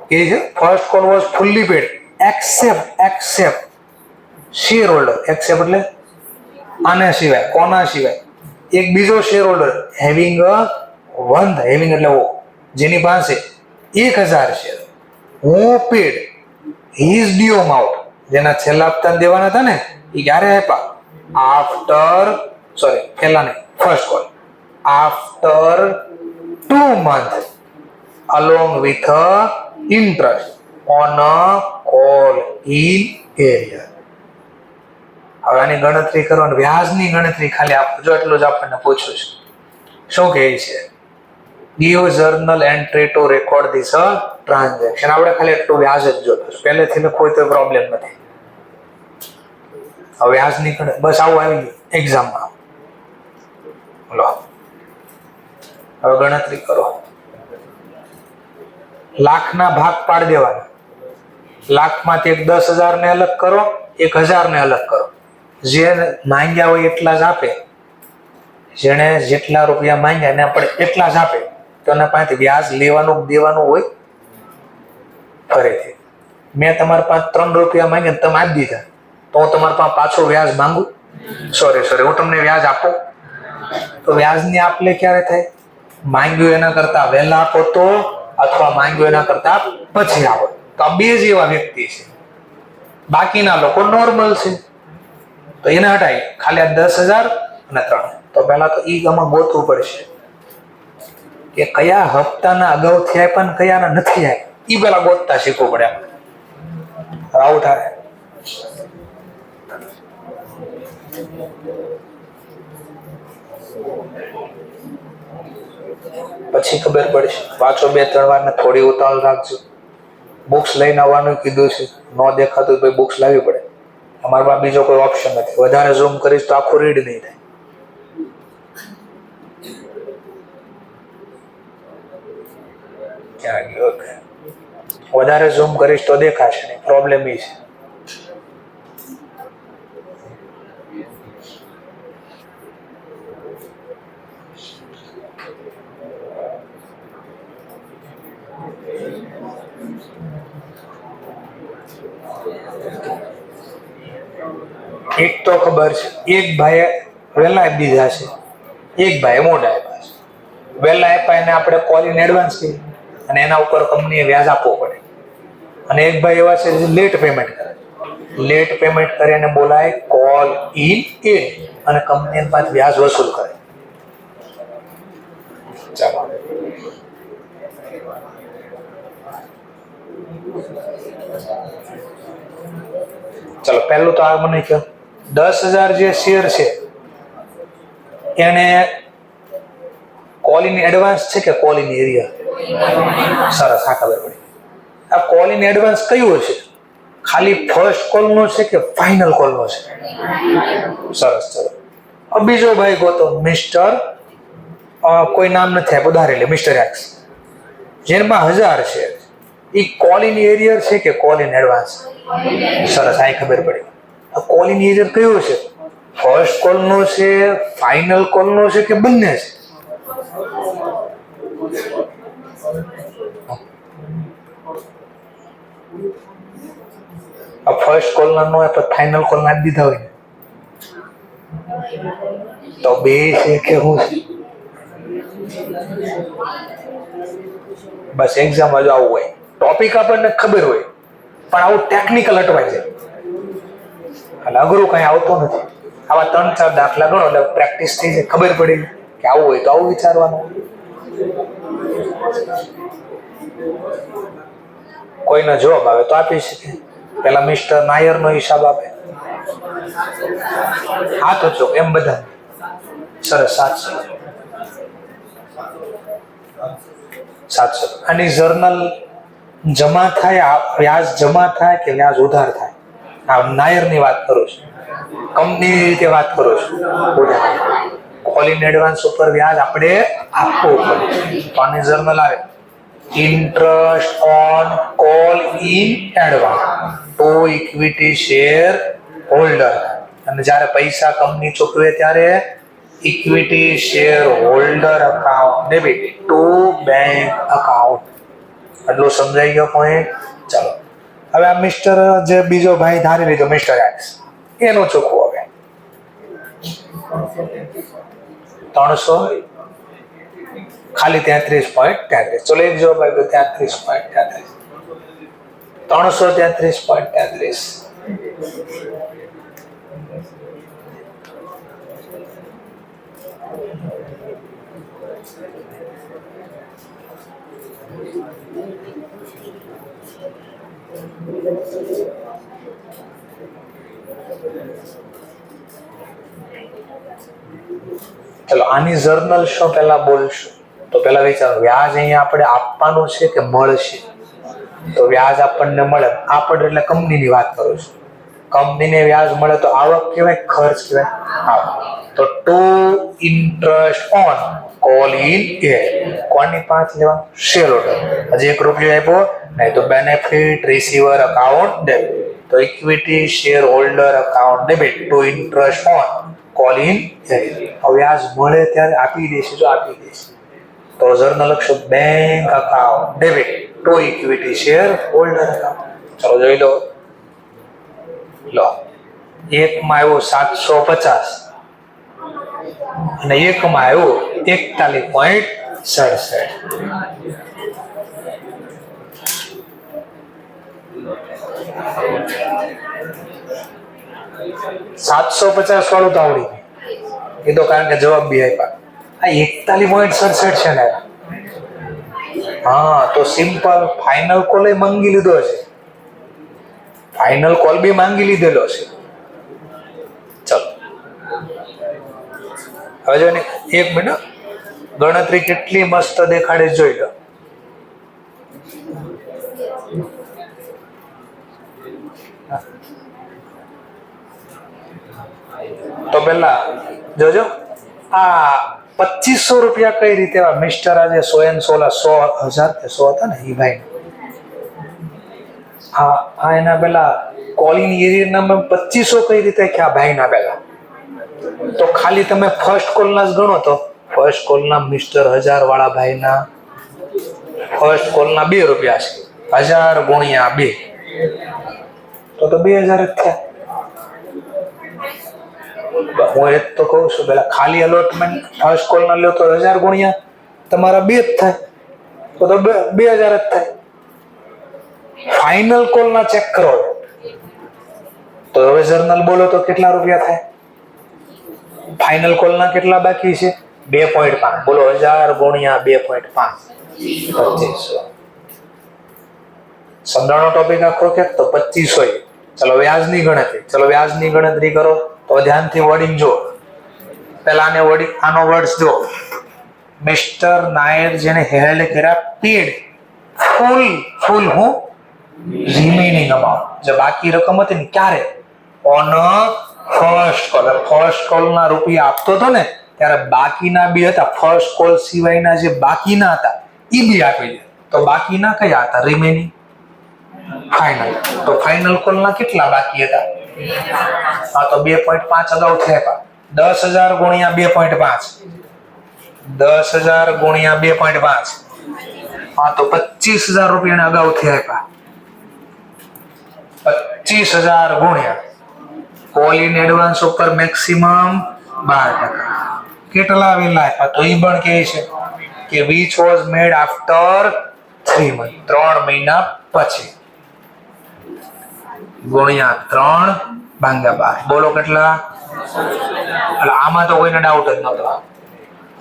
કે છે first call was fully paid except share holder, except એટલે આના સિવાય, કોના સિવાય, એક બીજો શેર હોલ્ડર હેવિંગ હેવિંગ એટલે જેની પાસે 1000 શેર, હું પેડ હિઝ ડ્યુ અમાઉન્ટ, જેના છેલ્લા હપ્તા દેવાના હતા ને એ ક્યારે આપ્યા, આફ્ટર પહેલા નહીં, first call after 2 months along with interest on a call in area. હવે આની ગણતરી કરવાની, વ્યાજની ગણતરી ખાલી આપો જો, એટલું જ આપણને પૂછ્યું છે. શું કહે છે? give journal entry to record this transaction. આપણે ખાલી એટલું વ્યાજ જ જોતું, પહેલેથી કોઈ તો પ્રોબ્લેમ નથી. હવે વ્યાજની બસ આવું આવી ગયું એક્ઝામમાં. લો હવે ગણતરી કરો. લાખના ભાગ પાડી દેવાના. લાખમાંથી એક 10,000 ને અલગ કરો, 1,000 ને અલગ કરો. જે માંગ્યા હોય એટલા જ આપે, જેને જેટલા રૂપિયા માંગ્યા એને આપણે એટલા જ આપે, તો એના પાસેથી વ્યાજ લેવાનું દેવાનું હોય. ફરીથી મેં તમારા પાસે 3 રૂપિયા માંગ્યા તમે આપી દીધા, તો હું તમારા પાસે પાછું વ્યાજ માંગુ? સોરી હું તમને વ્યાજ આપું? તો વ્યાજની આપલે ક્યારે થાય? માંગ્યું એના કરતા વહેલા આપો તો, અથવા માંગ્યું એના કરતા પછી આપો. તો આ બે જ એવા વ્યક્તિ છે, બાકીના લોકો નોર્મલ છે. તો એને હટાવી ખાલી આ 10,000 અને 3. તો પહેલા તો ઈ આમાં ગોતવું પડશે કે કયા હપ્તાના અગાઉથી આપ્યા ને કયાના નથી આપ્યા. ઈ પેલા ગોતતા શીખવું પડે. આવું થાય. પછી ખબર પડશે. વાંચો 2-3 વાર ને થોડી ઉતાવળ રાખજો. બુક્સ લઈને આવવાનું કીધું છે, ન દેખાતું તો બુક્સ લાવવી પડે. અમારા પાસે બીજો કોઈ ઓપ્શન નથી. વધારે ઝૂમ કરીશ તો આખું રીડ નહીં થાય. ક્યાં ગયો? વધારે ઝૂમ કરીશ તો દેખાશે નહીં. પ્રોબ્લેમ એ છે. એક તો ખબર છે, એક ભાઈએ વહેલા આપી દીધા છે, એક ભાઈએ મોડા આપ્યા છે. વહેલા આપ્યા એને આપણે કોલ ઇન એડવાન્સ કહીએ અને એના ઉપર કંપનીએ વ્યાજ આપવું પડે. અને એક ભાઈ એવા છે જે લેટ પેમેન્ટ કરે. લેટ પેમેન્ટ કરે એને બોલાય કોલ ઇન એડ અને કંપની પાસે વ્યાજ વસૂલ કરે. ચાલો પહેલું તો આ મને કહો, 10,000 જે શેર છે એને કોલ ઇન એડવાન્સ છે કે કોલ ઇન એરિયર? સરસ, હા ખબર પડી. આ કોલ ઇન એડવાન્સ કયું છે? ખાલી ફર્સ્ટ કોલ નો છે કે ફાઇનલ કોલ નો છે? સરસ, ચલો હવે બીજો ભાઈ ગોતો. મિસ્ટર કોઈ નામ નથી આપ્યું, ઉધારી લે મિસ્ટર એક્સ, જેમાં 1000 છે. એ કોલ ઇન એરિયર છે કે કોલ ઇન એડવાન્સ? સરસ, આ ખબર પડી. કોલ ઇન એરિયર કયો છે? ફર્સ્ટ કોલ નો છે, ફાઇનલ કોલ નો છે કે બંને છે? ફર્સ્ટ કોલ ના નો ફાઇનલ કોલ ના દીધા હોય તો બે છે કે હું? બસ એક્ઝામ જ આવું હોય. ટોપિક આપણને ખબર હોય પણ આવું ટેકનિકલ અટવાય છે. એટલે અઘરું કઈ આવતું નથી. આવા 3-4 દાખલા ગણો એટલે પ્રેક્ટિસ થઈ જાય, ખબર પડી કે આવું હોય તો આવું વિચારવાનું. કોઈનો જવાબ આવે તો આપી શકે. પેલા મિસ્ટર નાયર નો હિસાબ આપે. હા તો જો એમ બધા. સરસ, 700. આની જર્નલ જમા થાય, વ્યાજ જમા થાય કે વ્યાજ ઉધાર થાય? આ નાયર ની વાત કરું છું, કંપની રીતે વાત કરું છું. કોલ ઇન એડવાન્સ ઉપર વ્યાજ આપણે આપવું પડે. તો આની જર્નલ આવે interest on call in advance two equity share holder. અને જ્યારે પૈસા કંપની ચૂકવે ત્યારે equity share holder account debit to bank account. એટલું સમજાઈ ગયો પોઈન્ટ. ચાલો હવે આ મિસ્ટર જે બીજો ભાઈ ધારી લીધો મિસ્ટર એક્સ, એનું ચોખ્ખું હવે 300 ખાલી 33.33. ચલો એક જવાબ આવ્યો 33.33. 333.33. ચલો આની જર્નલ શું પહેલા બોલશું તો પહેલા વિચારો વ્યાજ અહીંયા આપણે આપવાનું છે કે મળશે. તો વ્યાજ આપણને મળે, આપણે એટલે કંપનીની વાત કરું છું. કંપનીને વ્યાજ મળે તો આવક કહેવાય, ખર્ચ કહેવાય? આવક. તો to interest on call in એ કોની પાંચ લેવા? Share holder. હજી 1 રૂપિયો આપ્યો નહીં તો બેનિફિટ રિસીવર અકાઉન્ટ ડેબિટ. તો equity share holder account debit to interest on call in એ. વ્યાજ મળે ત્યારે આપી દેશે. જો આપી દેશે તો જર્નલ લખશો bank account debit two equity share holder account. ચલો જોઈ લો. એકમાં આવ્યો 750 અને એકમાં આવ્યો 41.67. 750 વાળું તો આવડી ગયું. એ તો કારણ કે જવાબ બી આપ્યા. આ 41.67 છે ને. હા તો સિમ્પલ ફાઇનલ કોલ માંગી લીધો છે. ફાઇનલ કોલ બી માંગી લીધેલો છે. ચલો હવે જો ને 1 મિનિટ ગણતરી કેટલી મસ્ત દેખાડે જોઈ લો. તો પેલા જોજો આ 2500 રૂપિયા કઈ રીતે મિસ્ટર આજે 100,000 કે 100 હતા ને એ ભાઈ. હા એના પેલા કોલિંગ એરિયા નામ 2500 કઈ રીતે કે આ ભાઈ ના પેલા. તો ખાલી તમે ફર્સ્ટ કોલના જ ગણો તો ફર્સ્ટ કોલના મિસ્ટર 1000 વાળા ભાઈના ફર્સ્ટ કોલના 2 રૂપિયા છે. 1000 ગુણ્યા 2 તો 2000 જ થયા. હું એ તો કહું છું પેલા ખાલી અલોટમેન્ટ ફર્સ્ટ કોલ ના લ્યો તો 1000 ગુણ્યા તમારા 2 જ થાય તો 2000 જ થાય. ફાઇનલ કોલ ના ચેક કરો તો હવે જર્નલ બોલો તો કેટલા રૂપિયા થાય? ફાઇનલ કોલ ના કેટલા બાકી છે? 2.5. બોલો 1000 ગુણ્યા 2.5 2500. સમજાણો ટોપિક આખો કે તો 2500. ચલો વ્યાજની ગણતરી. ચલો વ્યાજની ગણતરી કરો તો ધ્યાનથી વર્ડિંગ જો. પહેલા આને વર્ડિંગ આનો વર્ડ્સ જો. મિસ્ટર નાયર જેને હેલ્ડ કર્યા પેડ ફૂલ હું રિમેનિંગ અમાઉન્ટ જે બાકી રકમ હતી ને ક્યારે on first call. First call ના રૂપિયા આપતો હતો ને ત્યારે બાકીના બી હતા. ફર્સ્ટ કોલ સિવાયના જે બાકીના હતા એ બી આપી દે. તો બાકીના કયા હતા? Remaining final. તો ફાઇનલ કોલ ના કેટલા બાકી હતા? હા તો 2.5 અગાઉ થયા. 10,000 ગુણ્યા 2.5 10,000 ગુણ્યા 2.5 હા તો 25,000 રૂપિયા અગાઉ થયા. 25,000 ગુણ્યા કોલ ઇન એડવાન્સ ઉપર મેક્સિમમ 12%. કેટલા વેલા આપ્યા? તો એ પણ કહે છે કે which was made after 3 months 3 મહિના પછી ગુણ્યા 3 ભાગ્યા 12. બોલો કેટલા? એટલે આમાં તો કોઈને ડાઉટ જ નહોતો.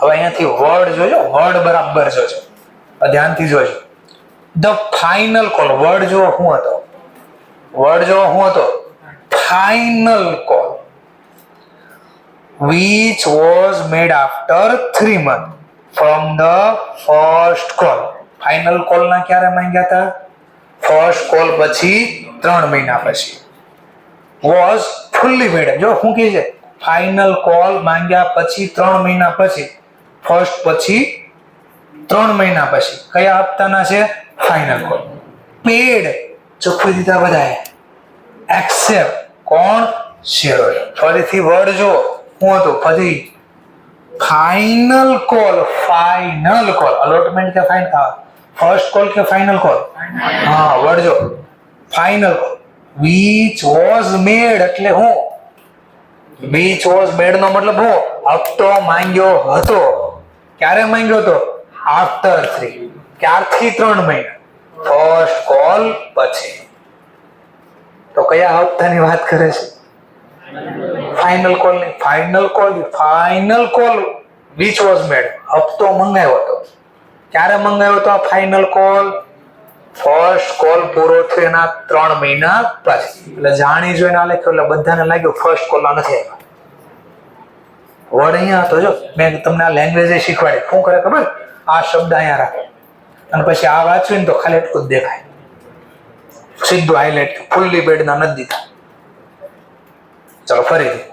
હવે અહીંયાથી વર્ડ જોજો. વર્ડ બરાબર જોજો. ધ્યાનથી જોજો. The final call. વર્ડ જો શું હતો? વર્ડ જો શું હતો? Final call which was made after 3 months from the first call. Final call ના ક્યારે માંગ્યા હતા? ફર્સ્ટ કોલ પછી 3 મહિના પછી. was fully paid. જો શું કહે છે? ફાઇનલ કોલ માંગ્યા પછી 3 મહિના પછી. ફર્સ્ટ પછી 3 મહિના પછી કયા હપ્તાના છે? Final call. પેડ ચૂકવી દીધા બધાએ. એક્સેપ્ટ કોણ? શેરહોલ્ડર. ફરીથી વર્ડ જો શું હતું? ફરી final call. Final call allotment કે ફાઇનલ ફર્સ્ટ કોલ કે ફાઇનલ કોલ? હા, વળજો. Final call. which was made એટલે હું? which was made નો મતલબ હું? હપ્તો માંગ્યો હતો. ક્યારે માંગ્યો હતો? after 3. ક્યારથી 3 મહિના? ફર્સ્ટ કોલ પછી. તો કયા હપ્તાની વાત કરે છે? ફાઇનલ કોલ ની. Final call which was made, હપ્તો મંગાવ્યો હતો. ક્યારે મંગાવ્યો હતો આ ફાઇનલ કોલ? ફર્સ્ટ કોલ પૂરો થયો એના 3 મહિના પછી. એટલે જાણી જોઈને આ લખ્યું એટલે બધાને લાગ્યું ફર્સ્ટ કોલ નથી આવ્યા. વર્ડ અહીંયા હતો. જો મેં તમને આ લેંગ્વેજ શીખવાડી. શું કરે ખબર? આ શબ્દ અહીંયા રાખે અને પછી આ વાંચ્યું ને તો ખાલી એટલું જ દેખાય. સીધું હાઇલાઇટ. ફૂલ્લી બેડના નથી દીધા. ચલો ફરીથી.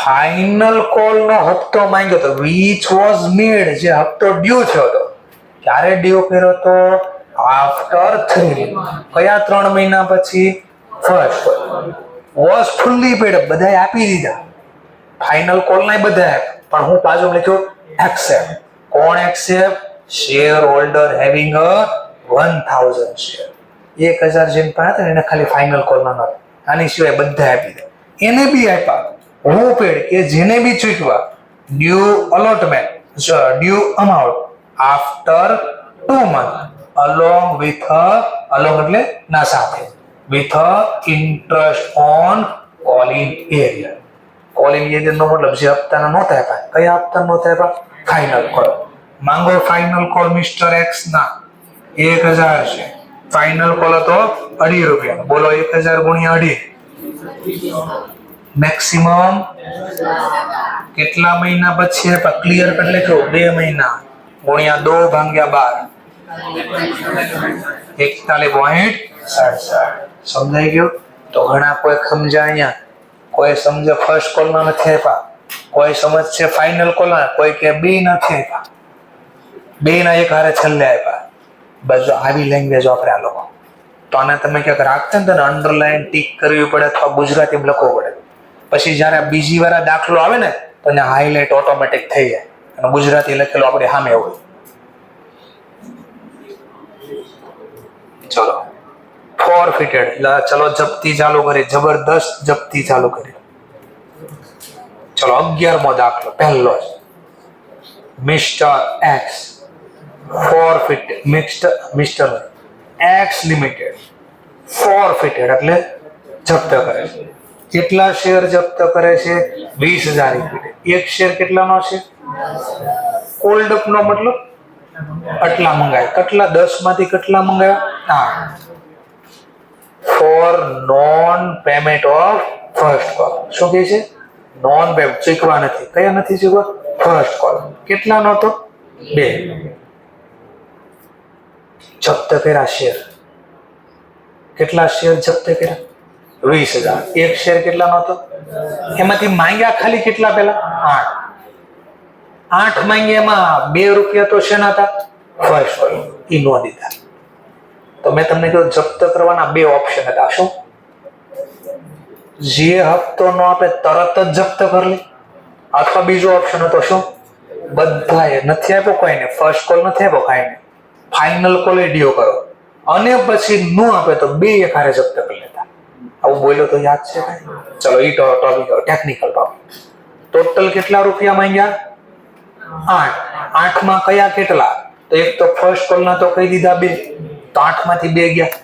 ફાઇનલ કોલ નો હપ્તો માંગ્યો તો which was made, જે હપ્તો ડ્યુ થયો હતો. ક્યારે ડ્યુ કર્યો તો? after 3. કયા 3 મહિના પછી? First call. was fully paid, બધાએ આપી દીધા. ફાઇનલ કોલ ના બધા પણ હું પાછું લખ્યું accept. કોણ accept? Share holder having 1000 share. 1000 જેમ પણ હતા એને ખાલી ફાઇનલ કોલ ના નહોતા. આની સિવાય બધા આપી દે. એને બી આપ્યા. હું પેડ કે જેને બી ચૂકવા due allotment, due amount after 2 month along with એટલે ના સાથે with interest on calling area. calling area નો મતલબ જે હપ્તાના નહોતા આપ્યા. કયા હપ્તા નહોતા આપ્યા? Final call. માંગો ફાઇનલ કોલ મિસ્ટર એક્સ ના 1000 છે. ફાઇનલ કોલ હતો 2.5 રૂપિયા. બોલો 1000 ગુણ્યા 2.5 મેક્સિમમ કેટલા મહિના પછી? ક્લિયર કરી લેજો. 2 મહિના ગુણ્યા 2 ભાગ્યા 12 41.67. સમજાઈ ગયું? તો ઘણા કોઈ સમજાય અહીંયા, કોઈ સમજે ફર્સ્ટ કોલ ના નથી આપ્યા, કોઈ સમજશે ફાઇનલ કોલ ના, કોઈ કે બી નથી આપ્યા, બે ના એક હારે છેલ્લે આપ્યા. બસ આવી લેંગ્વેજ વાપરે આ લોકો. તો આને તમે ક્યાંક રાખતા ને અંડરલાઈન ટીક કરવી પડે અથવા ગુજરાતીમાં લખવું પડે. પછી જયારે બીજી વાર દાખલો આવે ને તો એને હાઇલાઇટ ઓટોમેટિક થઈ જાય અને ગુજરાતી લખેલું આપણે સામે હોય. ચલો ફોરફિટેડ. ચલો જપ્તી ચાલુ કરી. જબરદસ્ત જપ્તી ચાલુ કરી. ચલો 11મો દાખલો પહેલો જ. Mister X forfeited. Mister X limited forfeited એટલે જપ્ત કરે છે. કેટલા શેર જપ્ત કરે છે? 20,000 ઇક્વિટી. એક શેર કેટલાનો છે? કોલ્ડ અપ નો મતલબ આટલા મંગાય. કેટલા? 10 માંથી કેટલા મંગાયા? 8. Four non payment of first call. શું કહે છે? Non payment. ચૂકવા નથી. કયા નથી ચૂકવા? First call. કેટલાનો હતો? 2. જપ્ત કર્યા શેર. કેટલા શેર જપ્ત કર્યા? 20,000. એક શેર કેટલાનો હતો? એમાંથી માંગ્યા ખાલી કેટલા? પેલા 8 માંગ્યા. એમાં 2 રૂપિયા તો શેના હતા? First call. ઈ નો દીધા. તો મેં તમને કહ્યું જપ્ત કરવાના 2 ઓપ્શન હતા. શું? જે હપ્તો નો આપે તરત જ જપ્ત કરી લે, અથવા બીજો ઓપ્શન હતો શું? બધાએ નથી આપ્યો કોઈને, ફર્સ્ટ કોલ નથી આપ્યો કાંઈ, ફાઇનલ કોલ ડ્યુ કરો અને પછી નો આપે તો 2 એક હારે જપ્ત કરી લેતા. આવું બોલ્યો તો યાદ છે કાંઈ? ચલો ઈ ટોપિક ટેકનિકલ ટોપિક. ટોટલ કેટલા રૂપિયા માંગ્યા? 8. 8માં કયા કેટલા? તો એક તો ફર્સ્ટ કોલ ના તો કહી દીધા 2, તો 8 માંથી 2 ગયા.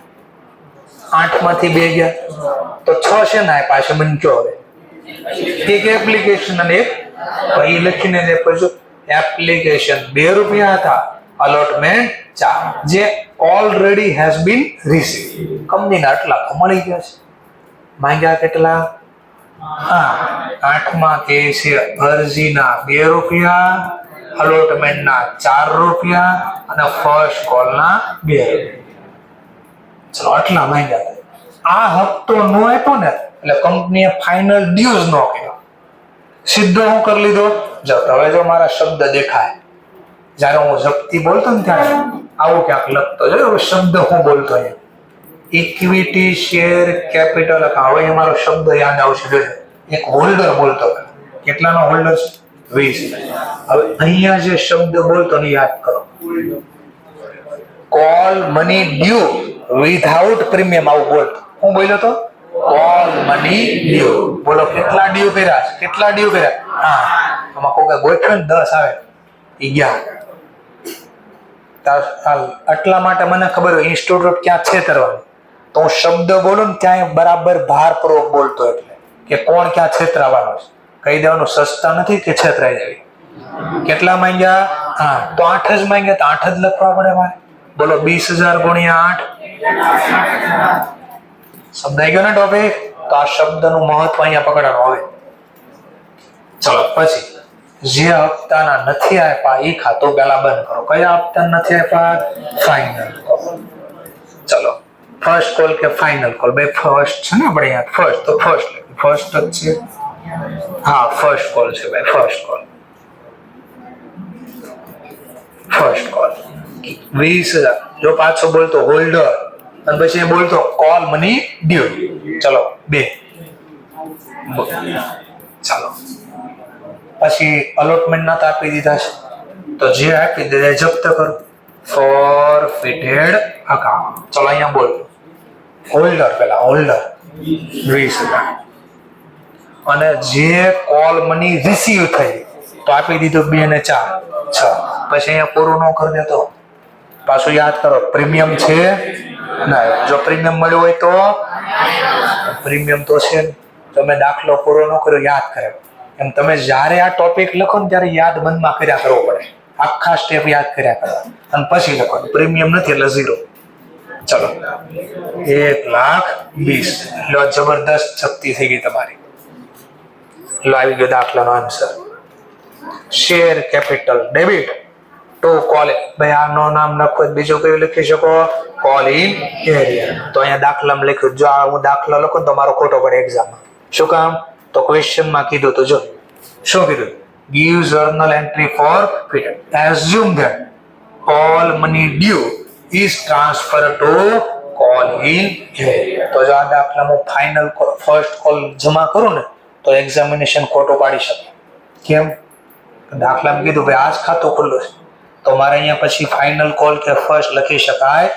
8 માંથી 2 ગયા તો 6 છે ને પાછળ મને કયો હવે? એક એપ્લિકેશન અને એક એ લખીને દે. પછી એપ્લિકેશન 2 રૂપિયા હતા, અલોટમેન્ટ 4, જે ઓલરેડી હેઝ બીન રિસીવ. કંપનીના આટલા મળી ગયા છે. માંગ્યા કેટલા? 8માં કે છે અરજીના 2 રૂપિયા, અલોટમેન્ટના 4 રૂપિયા અને ફર્સ્ટ કોલના 2 રૂપિયા. ચલો આટલા માંગ્યા. આ હપ્તો નો આપ્યો ને એટલે કંપનીએ ફાઇનલ ડ્યુઝ નો કર્યો. સીધો હું કરી લીધો. જો હવે જો મારા શબ્દ દેખાય, જ્યારે હું જપ્તી બોલતો ને ત્યારે આવું ક્યાંક લખતો. જો શબ્દ હું બોલતો અહીંયા ઇક્વિટી શેર કેપિટલ. હવે મારો શબ્દ યાદ આવશે. જો એક હોલ્ડર બોલતો. કેટલાનો હોલ્ડર છે? 20. હવે અહીંયા જે શબ્દ બોલતો ને યાદ કરો. Call money due without premium. આવું બોલ. હું બોલ્યો તો કોલ મની ડ્યુ. બોલો કેટલા ડ્યુ કર્યા? કેટલા ડ્યુ કર્યા? હા, આમાં કોઈ ગોઠવ્યું ને 10 આવે 11. એટલા માટે મને ખબર હોય ઇન્સ્ટિટ્યૂટ ક્યાં છેતરવાનું. તો હું શબ્દ બોલું ને ત્યાં બરાબર ભારપૂર્વક બોલતો, એટલે કે કોણ ક્યાં છેતરાવાનો છે. કહી દેવાનું સસ્તા નથી કે છેતરાઈ જાય. કેટલા માંગ્યા? હા, તો 8 જ માંગ્યા, તો 8 જ લખવા પડે મારે. બોલો 20,000 ગુણ્યા 8. સમજાઈ ગયો ને ટોપિક? તો આ શબ્દનું મહત્વ અહીંયા પકડવાનું આવે. ચલો પછી જે હપ્તાના નથી આપ્યા એ ખાતું પેલા બંધ કરો. કયા હપ્તા નથી આપ્યા? Final call. ચલો ફર્સ્ટ કોલ કે ફાઇનલ કોલ? બે ફર્સ્ટ છે ને આપણે અહીંયા. ફર્સ્ટ તો ફર્સ્ટ જ છે. હા, ફર્સ્ટ કોલ છે ભાઈ. First call 20,000. જો પાછો બોલતો હોલ્ડર અને પછી બોલતો કોલ મની ડ્યુ. ચલો 2. ચાલો પછી અલોટમેન્ટ ના આપી દીધા છે, તો જે આપી દીધા જપ્ત કરો. ફોરફિટેડ અકાઉન્ટ. ચલો અહીંયા બોલ હોલ્ડર. પેલા હોલ્ડર 20,000 અને જે કોલ મની રિસીવ થઈ તો આપી દીધો 2 ને 4 6. પછી અહીંયા પૂરું ન કરી દેતો. પાછું યાદ કરો પ્રીમિયમ છે ના. જો પ્રીમિયમ મળ્યું હોય તો પ્રીમિયમ તો છે. તમે દાખલો પૂરો ન કર્યો યાદ કરે એમ તમે જ્યારે આ ટોપિક લખો ને ત્યારે યાદ બંધમાં કર્યા કરવો પડે. આખા સ્ટેપ યાદ કર્યા કરવા અને પછી લખો. પ્રીમિયમ નથી એટલે 0. ચલો 1,20,000. લો જબરદસ્ત શક્તિ થઈ ગઈ તમારી. લો આવી ગયો દાખલાનો answer. Share capital debit to call. ભાઈ આનો નામ લખો. બીજું કયું લખી શકો? Call in arrear. તો અહીંયા દાખલામાં લખ્યું. જો હું દાખલો લખું તો મારો ખોટો પડે એક્ઝામમાં. શું કામ? તો ક્વેશ્ચનમાં કીધું તો જો શું કીધું? give journal entry for fitted. Assume that all money due is transferred to call in area. તો જો આ દાખલામાં ફાઇનલ ફર્સ્ટ કોલ જમા કરું ને તો એક્ઝામિનેશન ખોટો પાડી શકે. કેમ? દાખલામાં કીધું ભાઈ આજ ખાતું ખુલ્લું છે તો મારે અહીંયા પછી ફાઇનલ કોલ કે ફર્સ્ટ લખી શકાય.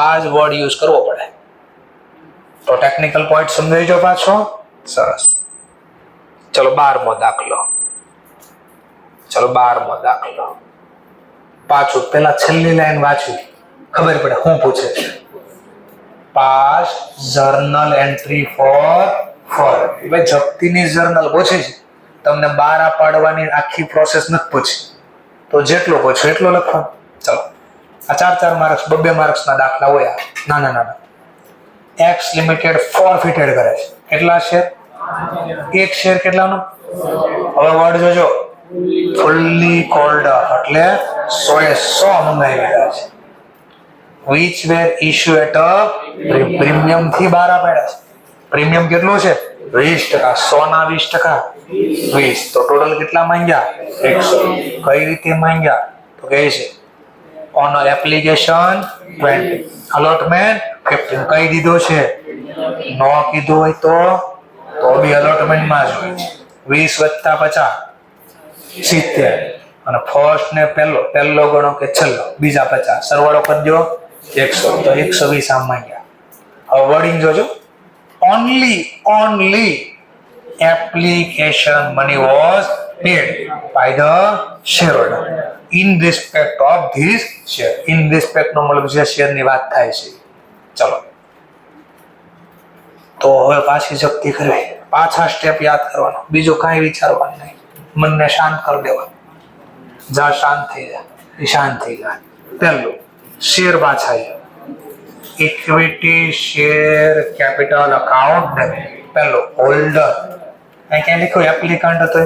આ જ વર્ડ યુઝ કરવો પડે. તો ટેકનિકલ પોઈન્ટ સમજાઈ જો પાછો. સરસ. ચલો 12મો દાખલો. પાછું પેલા છેલ્લી લાઈન વાંચી ખબર પડે શું પૂછે છે. પાસ જર્નલ એન્ટ્રી ફોર ભાઈ જપ્તીની જર્નલ પૂછે છે. તમને 12 પાડવાની આખી પ્રોસેસ નથી પૂછી. તો જેટલો પૂછો એટલો લખવાનું. ચલો આ 4 માર્ક્સ 2 માર્ક્સના દાખલા હોય. ના એક્સ લિમિટેડ ફોરફિટેડ કરે છે. કેટલા શેર? એક શેર કેટલાનો? હવે વર્ડ જોજો. ફુલ્લી કોલ્ડ એટલે 100 મંગાવી લીધા છે. which were issued at a premium થી 12 પાડ્યા છે. પ્રીમિયમ કેટલું છે? 20%. 100 ના 20%, 20. તો ટોટલ કેટલા માંગ્યા? 100. કઈ રીતે માંગ્યા? તો કહે છે on application 20, allotment 15. કહી દીધો છે. નો કીધું હોય તો બી allotmentમાં જ હોય. 20 + 50 70. અને ફર્સ્ટ ને પહેલો ગણો કે છેલ્લો બીજા 50. સરવાળો કરજો 100. તો 120 આમ માંગ્યા. હવે વર્ડિંગ જોજો. only application money was paid by the shareholder in respect of this share. in respect નો મતલબ જે શેર ની વાત થાય છે. ચલો તો હવે પાછી જપ્તી કરવી. પાછા સ્ટેપ યાદ કરવાનો. બીજું કાંઈ વિચારવાનું નહીં. મનને શાંત કરી દેવાનું. જા શાંત થઈ જાય. પહેલું શેર પાછા ઇક્વિટી શેર કેપિટલ અકાઉન્ટ. પહેલો હોલ્ડર. અહીં ક્યાં લખ્યું એપ્લિકન્ટ હતો?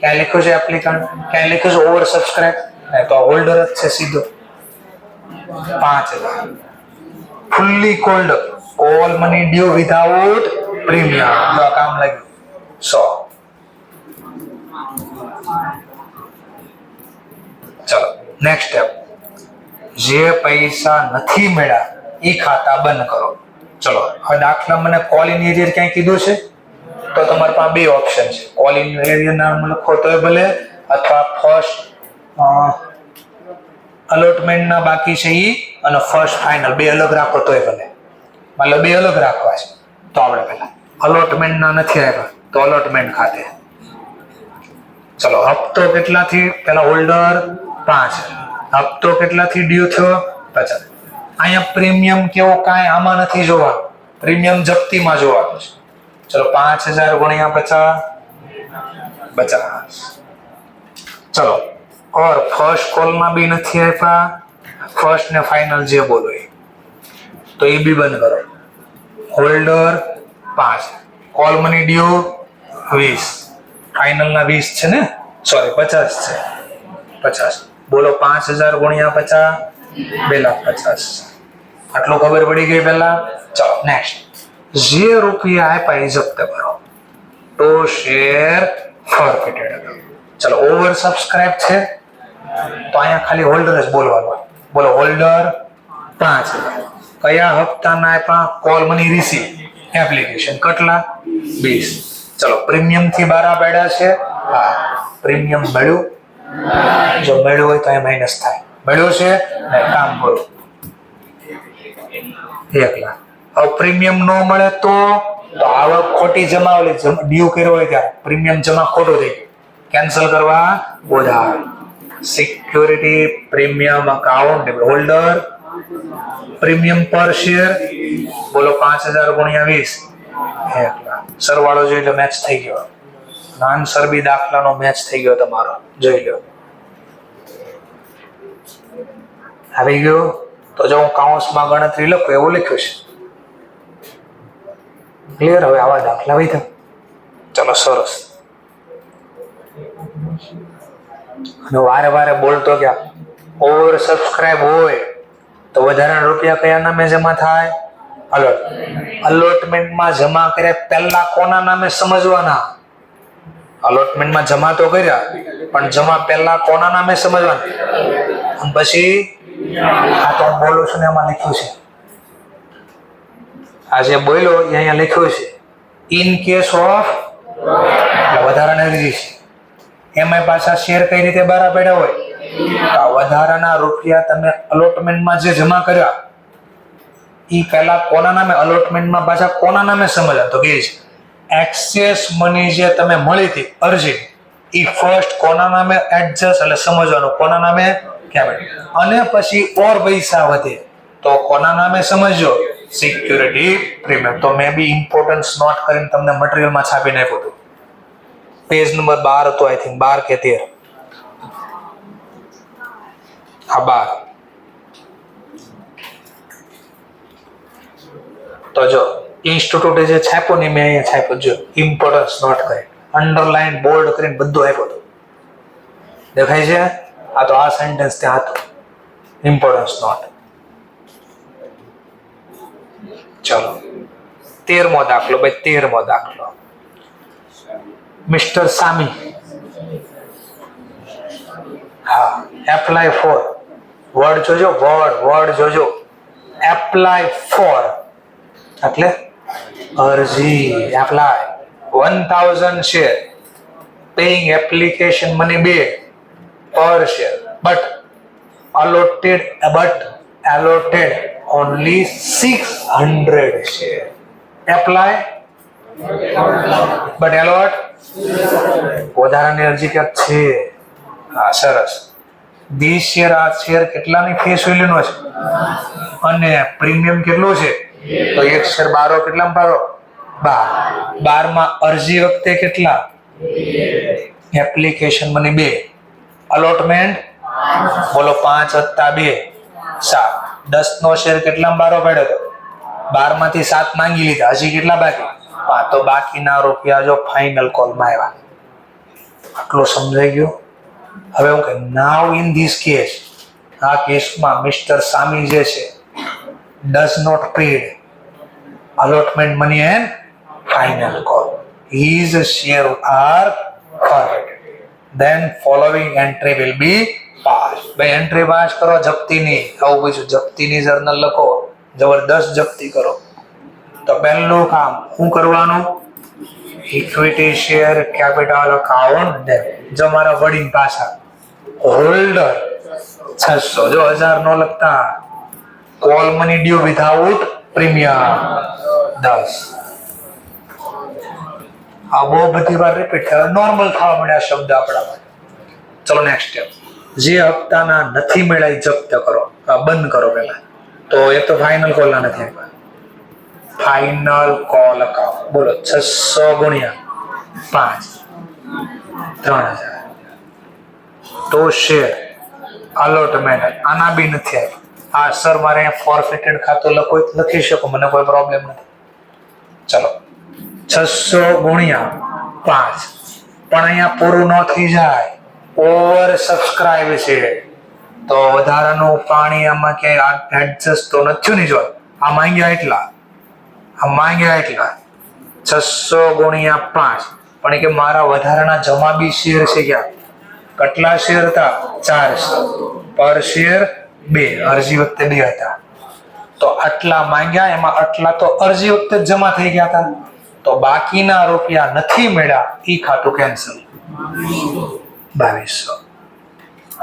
ક્યાં લખ્યું છે એપ્લિકન્ટ? ક્યાં લખ્યું છે ઓવર સબસ્ક્રાઇબ? નહીં, તો હોલ્ડર જ છે સીધો. 5,000. Fully called call money due without premium. જો કામ લાગ્યું 100. ચલો નેક્સ્ટ સ્ટેપ. જે પૈસા નથી મળ્યા એ ખાતા બંધ કરો. ચલો હવે દાખલા મને કોલ ઇન એરિયર ક્યાંય કીધું છે તો તમારી પાસે 2 ઓપ્શન છે. કોલ ઇન એરિયર નામ લખો તોય ભલે અથવા ફર્સ્ટ અલોટમેન્ટના બાકી છે ઈ અને ફર્સ્ટ ફાઇનલ બે અલગ રાખો તોય ભલે, મતલબ બે અલગ રાખવા છે તો આપણે પહેલા અલોટમેન્ટના નથી આપ્યા તો અલોટમેન્ટ ખાતે ચલો હપ્તો કેટલાથી પેલા હોલ્ડર 5, હપ્તો કેટલાથી ડ્યુ થયો 50. અહીંયા પ્રીમિયમ કેવો કાંઈ આમાં નથી જોવા, પ્રીમિયમ જપ્તીમાં જોવાનું છે. ચલો 5000 ગુણ્યા 50 ચલો ઓર ફર્સ્ટ કોલમાં બી નથી આપ્યા, ફર્સ્ટ ને ફાઇનલ જે બોલો એ તો એ બી બંધ કરો. Holder 5, call money due 20, final ના 20 છે ને, સોરી 50 છે 50. બોલો 5000 ગુણ્યા 50 2,50,000. આટલું ખબર પડી ગઈ પહેલા. ચલો નેક્સ્ટ, જે રૂપિયા આપ્યા એ જપ્ત કરો તો શેર ફોરફિટેડ. ચલો ઓવર સબસ્ક્રાઇબ છે તો અહીંયા ખાલી હોલ્ડર જ બોલવાનું. બોલો હોલ્ડર 5, કયા હપ્તાના આપ્યા? કોલ મની રિસીવ એપ્લિકેશન કેટલા 20. ચલો પ્રીમિયમ થી 12 બેડા છે, હા પ્રીમિયમ મળ્યું, જો મળ્યું હોય તો એ માઇનસ થાય, મળ્યું છે ને કામ કરો 1 લાખ. હવે પ્રીમિયમ ન મળે તો આવક ખોટી જમા ઓલી ડ્યુ કર્યો હોય ત્યારે પ્રીમિયમ જમા ખોટું થઈ ગયું, કેન્સલ કરવા ઉધાર. Security premium account holder premium પર શેર બોલો 5000 ગુણ્યા 20 1 લાખ. સરવાળો જોઈ લો, મેચ થઈ ગયો, આન્સર બી દાખલાનો મેચ થઈ ગયો તમારો, જોઈ લો આવી ગયો. તો જો હું કાઉન્સમાં ગણતરી લખું એવું લખ્યું છે, ક્લિયર. હવે આવા દાખલા વહી થાય. ચલો સરસ. અને વારે વારે બોલતો ગયા, ઓવર સબસ્ક્રાઇબ હોય તો વધારાના રૂપિયા કયા નામે જમા થાય? અલોટમેન્ટમાં જમા કર્યા પહેલા કોના નામે સમજવાના? અલોટમેન્ટમાં જમા તો કર્યા પણ જમા પહેલા કોના નામે સમજવાના? અને પછી આ તો બોલું છું ને એમાં લખ્યું છે, આ જે બોલ્યો એ અહીંયા લખ્યું છે ઇન કેસ ઓફ વધારાના લીધી છે. એમાં પાછા શેર કઈ રીતે બહાર પડ્યા હોય? વધારાના રૂપિયા તમે અલોટમેન્ટમાં જે જમા કર્યા એ પહેલા કોના નામે? અલોટમેન્ટમાં પાછા કોના નામે સમજ્યા? તો કે એક્સેસ મની જે તમે મળી હતી અરજી એ ફર્સ્ટ કોના નામે એડજસ્ટ એટલે સમજવાનું કોના નામે કેપિટલ, અને પછી ઓર પૈસા વધે તો કોના નામે સમજજો? Security premium. તો મેં બી ઇમ્પોર્ટન્સ નોટ કરીને તમને મટીરિયલમાં છાપીને આપ્યું હતું. પેજ નંબર 12 હતો, આઈ થિંક 12 કે 13. આ 12. તો જો ઇન્સ્ટિટ્યૂટે જે છાપ્યું ને મેં અહીંયા છાપ્યું, જો ઇમ્પોર્ટન્સ નોટ કરી અંડરલાઈન બોલ્ડ કરીને બધું આપ્યું હતું. દેખાય છે? આ તો આ સેન્ટેન્સ ત્યાં હતું, ઇમ્પોર્ટન્સ નોટ. ચલો 13મો દાખલો. ભાઈ 13મો દાખલો, મિસ્ટર સામી, હા એપ્લાય ફોર, વર્ડ જોજો, વર્ડ જોજો. એપ્લાય ફોર એટલે અરજી, apply 1000 share, paying application money 2 પર share, but allotted only 600 share. Apply but allot વધારાની અરજી ક્યાંક છે. હા સરસ. ધી શેર, આ શેર કેટલાની ફેસ વેલ્યુનો છે અને પ્રીમિયમ કેટલું છે? તો એક શેર 12 કેટલામાં પાડો? 12. 12 માં અરજી વખતે કેટલા? એપ્લિકેશન મની 2, અલોટમેન્ટ બોલો 5 + 2 7. 10 નો શેર કેટલામાં બારો પાડ્યો હતો? 12 માંથી 7 માંગી લીધા, હજી કેટલા બાકી? 5. તો બાકીના રૂપિયા જો ફાઇનલ કોલમાં આવ્યા. આટલું સમજાઈ ગયું? હવે હું કે નાવ ઇન ધીસ કેસ, આ કેસમાં મિસ્ટર સામી જે છે does not paid allotment money and final call. His share are forfeited. Then following entry will be passed. ભાઈ એન્ટ્રી પાસ કરો જપ્તીની. આવું પૂછ્યું જપ્તીની જર્નલ લખો, જબરદસ્ત જપ્તી કરો. તો પહેલું કામ શું કરવાનું? Equity share capital account. જો મારા વડીલ પાછા હોલ્ડર 600. જો 1000 નો લખતા, call money due without premium 10. આ બહુ બધી વાર રિપીટ થાય, નોર્મલ થવા મળ્યા શબ્દ આપણામાં. ચલો નેક્સ્ટ સ્ટેપ. જે હપ્તાના નથી મળ્યા એ જપ્ત કરો, બંધ કરો પેલા. તો એક તો ફાઇનલ કોલ ના નથી આપ્યા. ફાઇનલ કોલ અકાઉન્ટ બોલો 600 ગુણ્યા 5 3000. તો શેર અલોટમેન્ટ આના બી નથી આવ્યા. હા સર મારે ફોરફિટેડ ખાતું લખી શકો, મને કોઈ પ્રોબ્લેમ નથી. ચલો 600 ગુણ્યા 5. પણ અહીંયા પૂરું ન થઈ જાય, ઓવર સબસ્ક્રાઇબ છે. તો વધારાનું પાણી આમાં ક્યાંય એડજસ્ટ તો નથી ને. જો આ માંગ્યા એટલા, આ માંગ્યા એટલા 600 ગુણ્યા 5. પણ કે મારા વધારાના જમા બી શેર છે. ક્યાં કેટલા શેર હતા? 400. પર શેર 2. અરજી વખતે 2 હતા. તો આટલા માંગ્યા, એમાં આટલા તો અરજી વખતે જમા થઈ ગયા હતા. તો બાકીના રૂપિયા નથી મળ્યા, ઈ ખાતું કેન્સલ. 2200.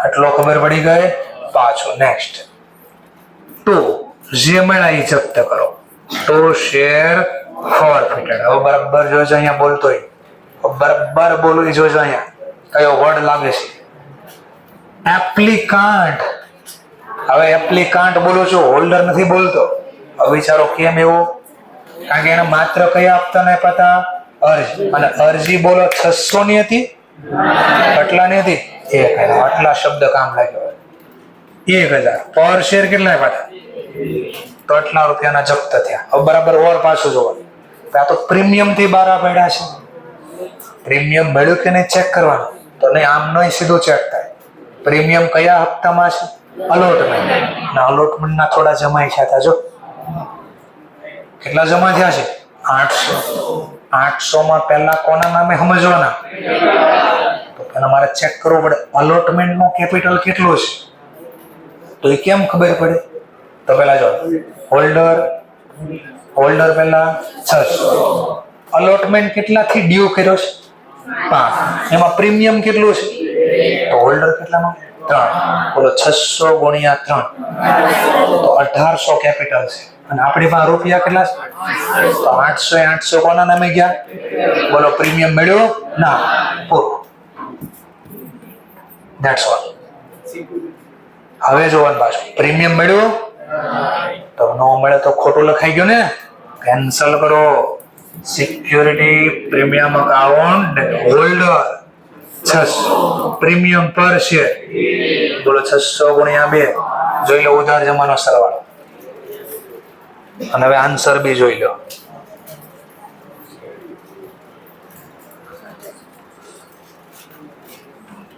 આટલો ખબર પડી ગઈ. પાછો નેક્સ્ટ. તો જે મળ્યા એ જપ્ત કરો. તો શેર ફોરફિટેડ. હવે બરાબર જોજો, અહીંયા બોલતો બરાબર બોલું જોજો. અહીંયા કયો વર્ડ લાગે છે? એપ્લિકાન્ટ. હવે એપ્લિકાન્ટ બોલું છું, હોલ્ડર નથી બોલતો. હવે વિચારો કેમ એવું? કારણ કે એને માત્ર કયા આપતા પતા? અરજી. અને અરજી બોલો 600 ની હતી, કેટલાની હતી? 1000. આટલા શબ્દ કામ લાગ્યો. 1000 પર શેર કેટલા આપ્યા? તો આટલા રૂપિયાના જપ્ત થયા. હવે બરાબર ઓર પાછું જોવા. આ તો પ્રીમિયમ થી 12 પડ્યા છે. પ્રીમિયમ મળ્યું કે નહીં ચેક કરવાનું. તો નહીં, આમ નહીં સીધું ચેક થાય. પ્રીમિયમ કયા હપ્તામાં છે? અલોટમેન્ટ. ના, અલોટમેન્ટ ના થોડા જમા થયા. જો કેટલા જમા થયા છે? 800. 800 માં પહેલા કોના નામે સમજવાના? તો પેલા મારે ચેક કરવું પડે અલોટમેન્ટ નો કેપિટલ કેટલો છે. તો એ કેમ ખબર પડે? તો પેલા જો હોલ્ડર પેલા 600. અલોટમેન્ટ કેટલાથી ડ્યુ કર્યો છે? 5. એમાં પ્રીમિયમ કેટલું છે? તો હોલ્ડર કેટલામાં? 3. બોલો 600 ગુણ્યા 3 તો 1800 કેપિટલ છે. અને આપણી પાસે રૂપિયા કેટલા છે? તો 800 કોના નામે ગયા? બોલો પ્રીમિયમ મળ્યું? ના, પૂરું. That's all. હવે જોવાનું પાછું પ્રીમિયમ મળ્યું? તો નો મળે તો ખોટું લખાઈ ગયું ને, કેન્સલ કરો. Security premium account holder 600. Premium પર શેર બોલો 600 ગુણ્યા 2. જોઈ લો ઉધાર જમાનો સરવાળો. અને હવે આન્સર બી જોઈ લો.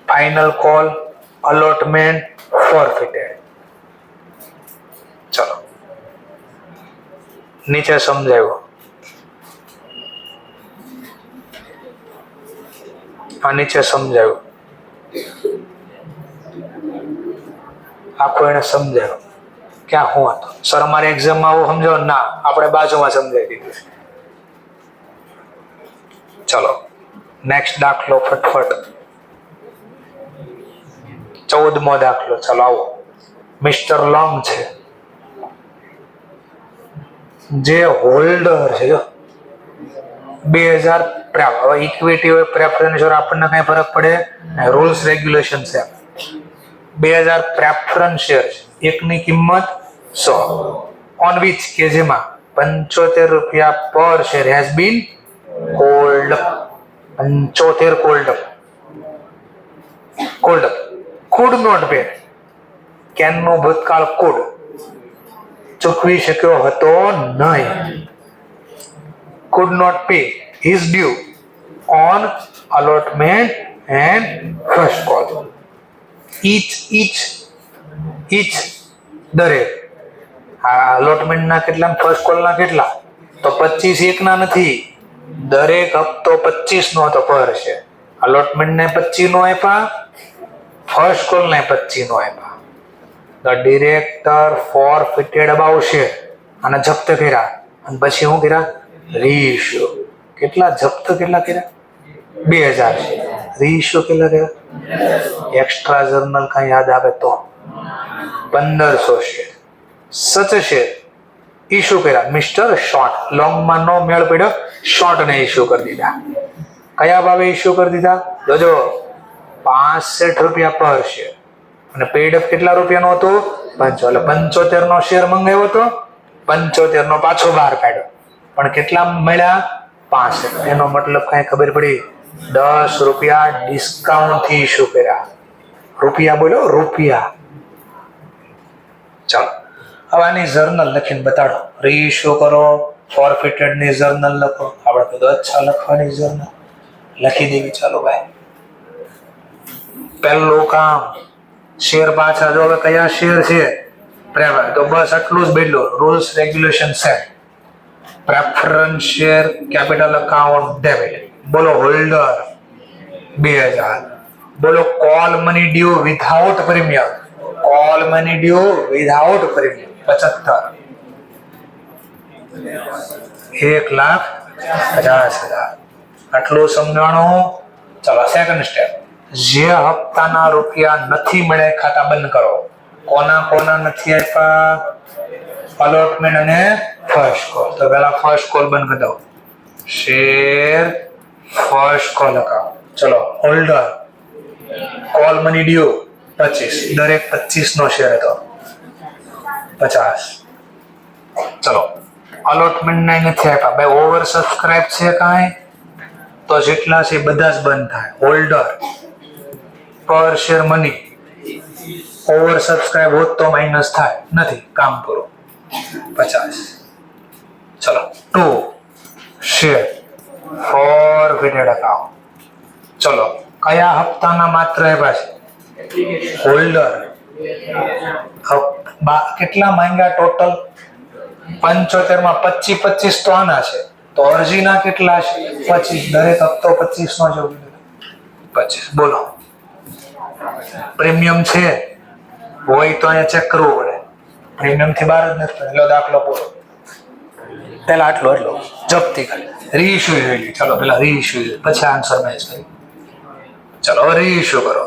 Final call, allotment, forfeited. ચલો નીચે સમજાવ્યું. આ નીચે સમજાવ્યું, આખું એને સમજાવ્યું. ક્યાં હું હતો? સર અમારી એક્ઝામમાં આવું સમજાવો? ના, આપણે બાજુમાં સમજાવી દીધું. ચલો નેક્સ્ટ દાખલો ફટફટ. 14મો દાખલો. ચલો આવો. મિસ્ટર લોંગ છે, જે હોલ્ડર છે. જો 2000 પ્રાપ્ત. હવે ઇક્વિટી હોય, પ્રેફરન્સ હોય, આપણને કઈ ફરક પડે? રૂલ્સ રેગ્યુલેશન છે. 2000 પ્રેફરન્સ શેર છે, એકની કિંમત 100. ઓન વિચ કે જેમાં 75 રૂપિયા પર share has been called. 75 called could not pay. Can નો ભૂતકાળ કુડ. ચૂકવી શક્યો હતો નહીં. could not pay his due on allotment and first call. each દરેક. આ allotment ના કેટલા, ફર્સ્ટ કોલ ના કેટલા? તો 25 એક ના નથી. દરેક હપ્તો 25 નો હતો પર છે. allotment ને 25 નો આપ્યા, ફર્સ્ટ કોલ ને 25 નો આપ્યા. The director forfeited about share. અને જપ્ત કર્યા. અને પછી શું કર્યા? રીઇશ્યુ. કેટલા જપ્ત કેટલા કર્યા? 2000. રીઇશ્યુ કેટલા કર્યા? એક્સ્ટ્રા જર્નલ કઈ યાદ આવે તો 1500 શેર. સચ શેર ઇસ્યુ કર્યા મિસ્ટર શોર્ટ. લોંગમાં નો મેળ પડ્યો, શોર્ટને ઇસ્યુ કરી દીધા. કયા ભાવે ઇસ્યુ કરી દીધા? જોજો, 65 રૂપિયા પર શેર. અને પેડ અપ કેટલા રૂપિયાનો હતો? 500. એટલે 75 નો શેર મંગાવ્યો હતો, 75 નો પાછો બહાર કાઢ્યો, પણ કેટલા મળ્યા? 65. એનો મતલબ કઈ ખબર પડી? 10 રૂપિયા ડિસ્કાઉન્ટ થી ઇસ્યુ કર્યા. રૂપિયા બોલો, રૂપિયા. ચાલો હવે આની જર્નલ લખીને બતાડો. રીઇશ્યુ કરો, ફોરફિટેડ ની જર્નલ લખો. આપણે કીધું અચ્છા લખવાની જર્નલ લખી દેવી. ચાલો ભાઈ, પહેલું કામ શેર પાછા. જો હવે કયા શેર છે? તો બસ આટલું જ બદલો. Rules regulation set. Preference share capital account debit. બોલો હોલ્ડર 2000. બોલો call money due without premium. Call money due without premium 75. 1,50,000. આટલું સમજાણું. ચલો સેકન્ડ સ્ટેપ. જે હપ્તાના રૂપિયા નથી મળે ખાતા બંધ કરો. કોના કોના નથી આપ્યા? અલોટમેન્ટ અને ફર્સ્ટ કોલ. તો પેલા ફર્સ્ટ કોલ બંધ કરી દો. Share first call account. ચલો હોલ્ડર કોલ મની ડ્યુ 25. દરેક 25 નો શેર હતો 50. ચલો અલોટમેન્ટ ના નથી આપ્યા ભાઈ. ઓવર સબસ્ક્રાઇબ છે કાંઈ? તો જેટલા છે બધા જ બંધ થાય. હોલ્ડર પર શેર મની ઓવર સબસ્ક્રાઇબ હોત તો માઇનસ થાય. નથી, કામ પૂરું 50. ચલો 2 શેર ફોરફિટેડ અકાઉન્ટ. ચલો કયા હપ્તાના માત્ર આપ્યા છે? હોલ્ડર. કેટલા માંગ્યા ટોટલ? 75 માં 25 તો આના છે, તો અરજીના કેટલા છે? 25. દરેક હપ્તો 25 નો જ 25. બોલો પ્રીમિયમ છે હોય તો અહીંયા ચેક કરવું પડે. પ્રીમિયમ થી બહાર જ નથી. એટલે દાખલો પૂરો. પેલા આટલો જપ્તી કરી. રીઇશ્યુ જોઈ. ચલો પેલા રીઇશ્યુ પછી આન્સર મેચ કરી. ચલો હવે રીઇશ્યુ કરો.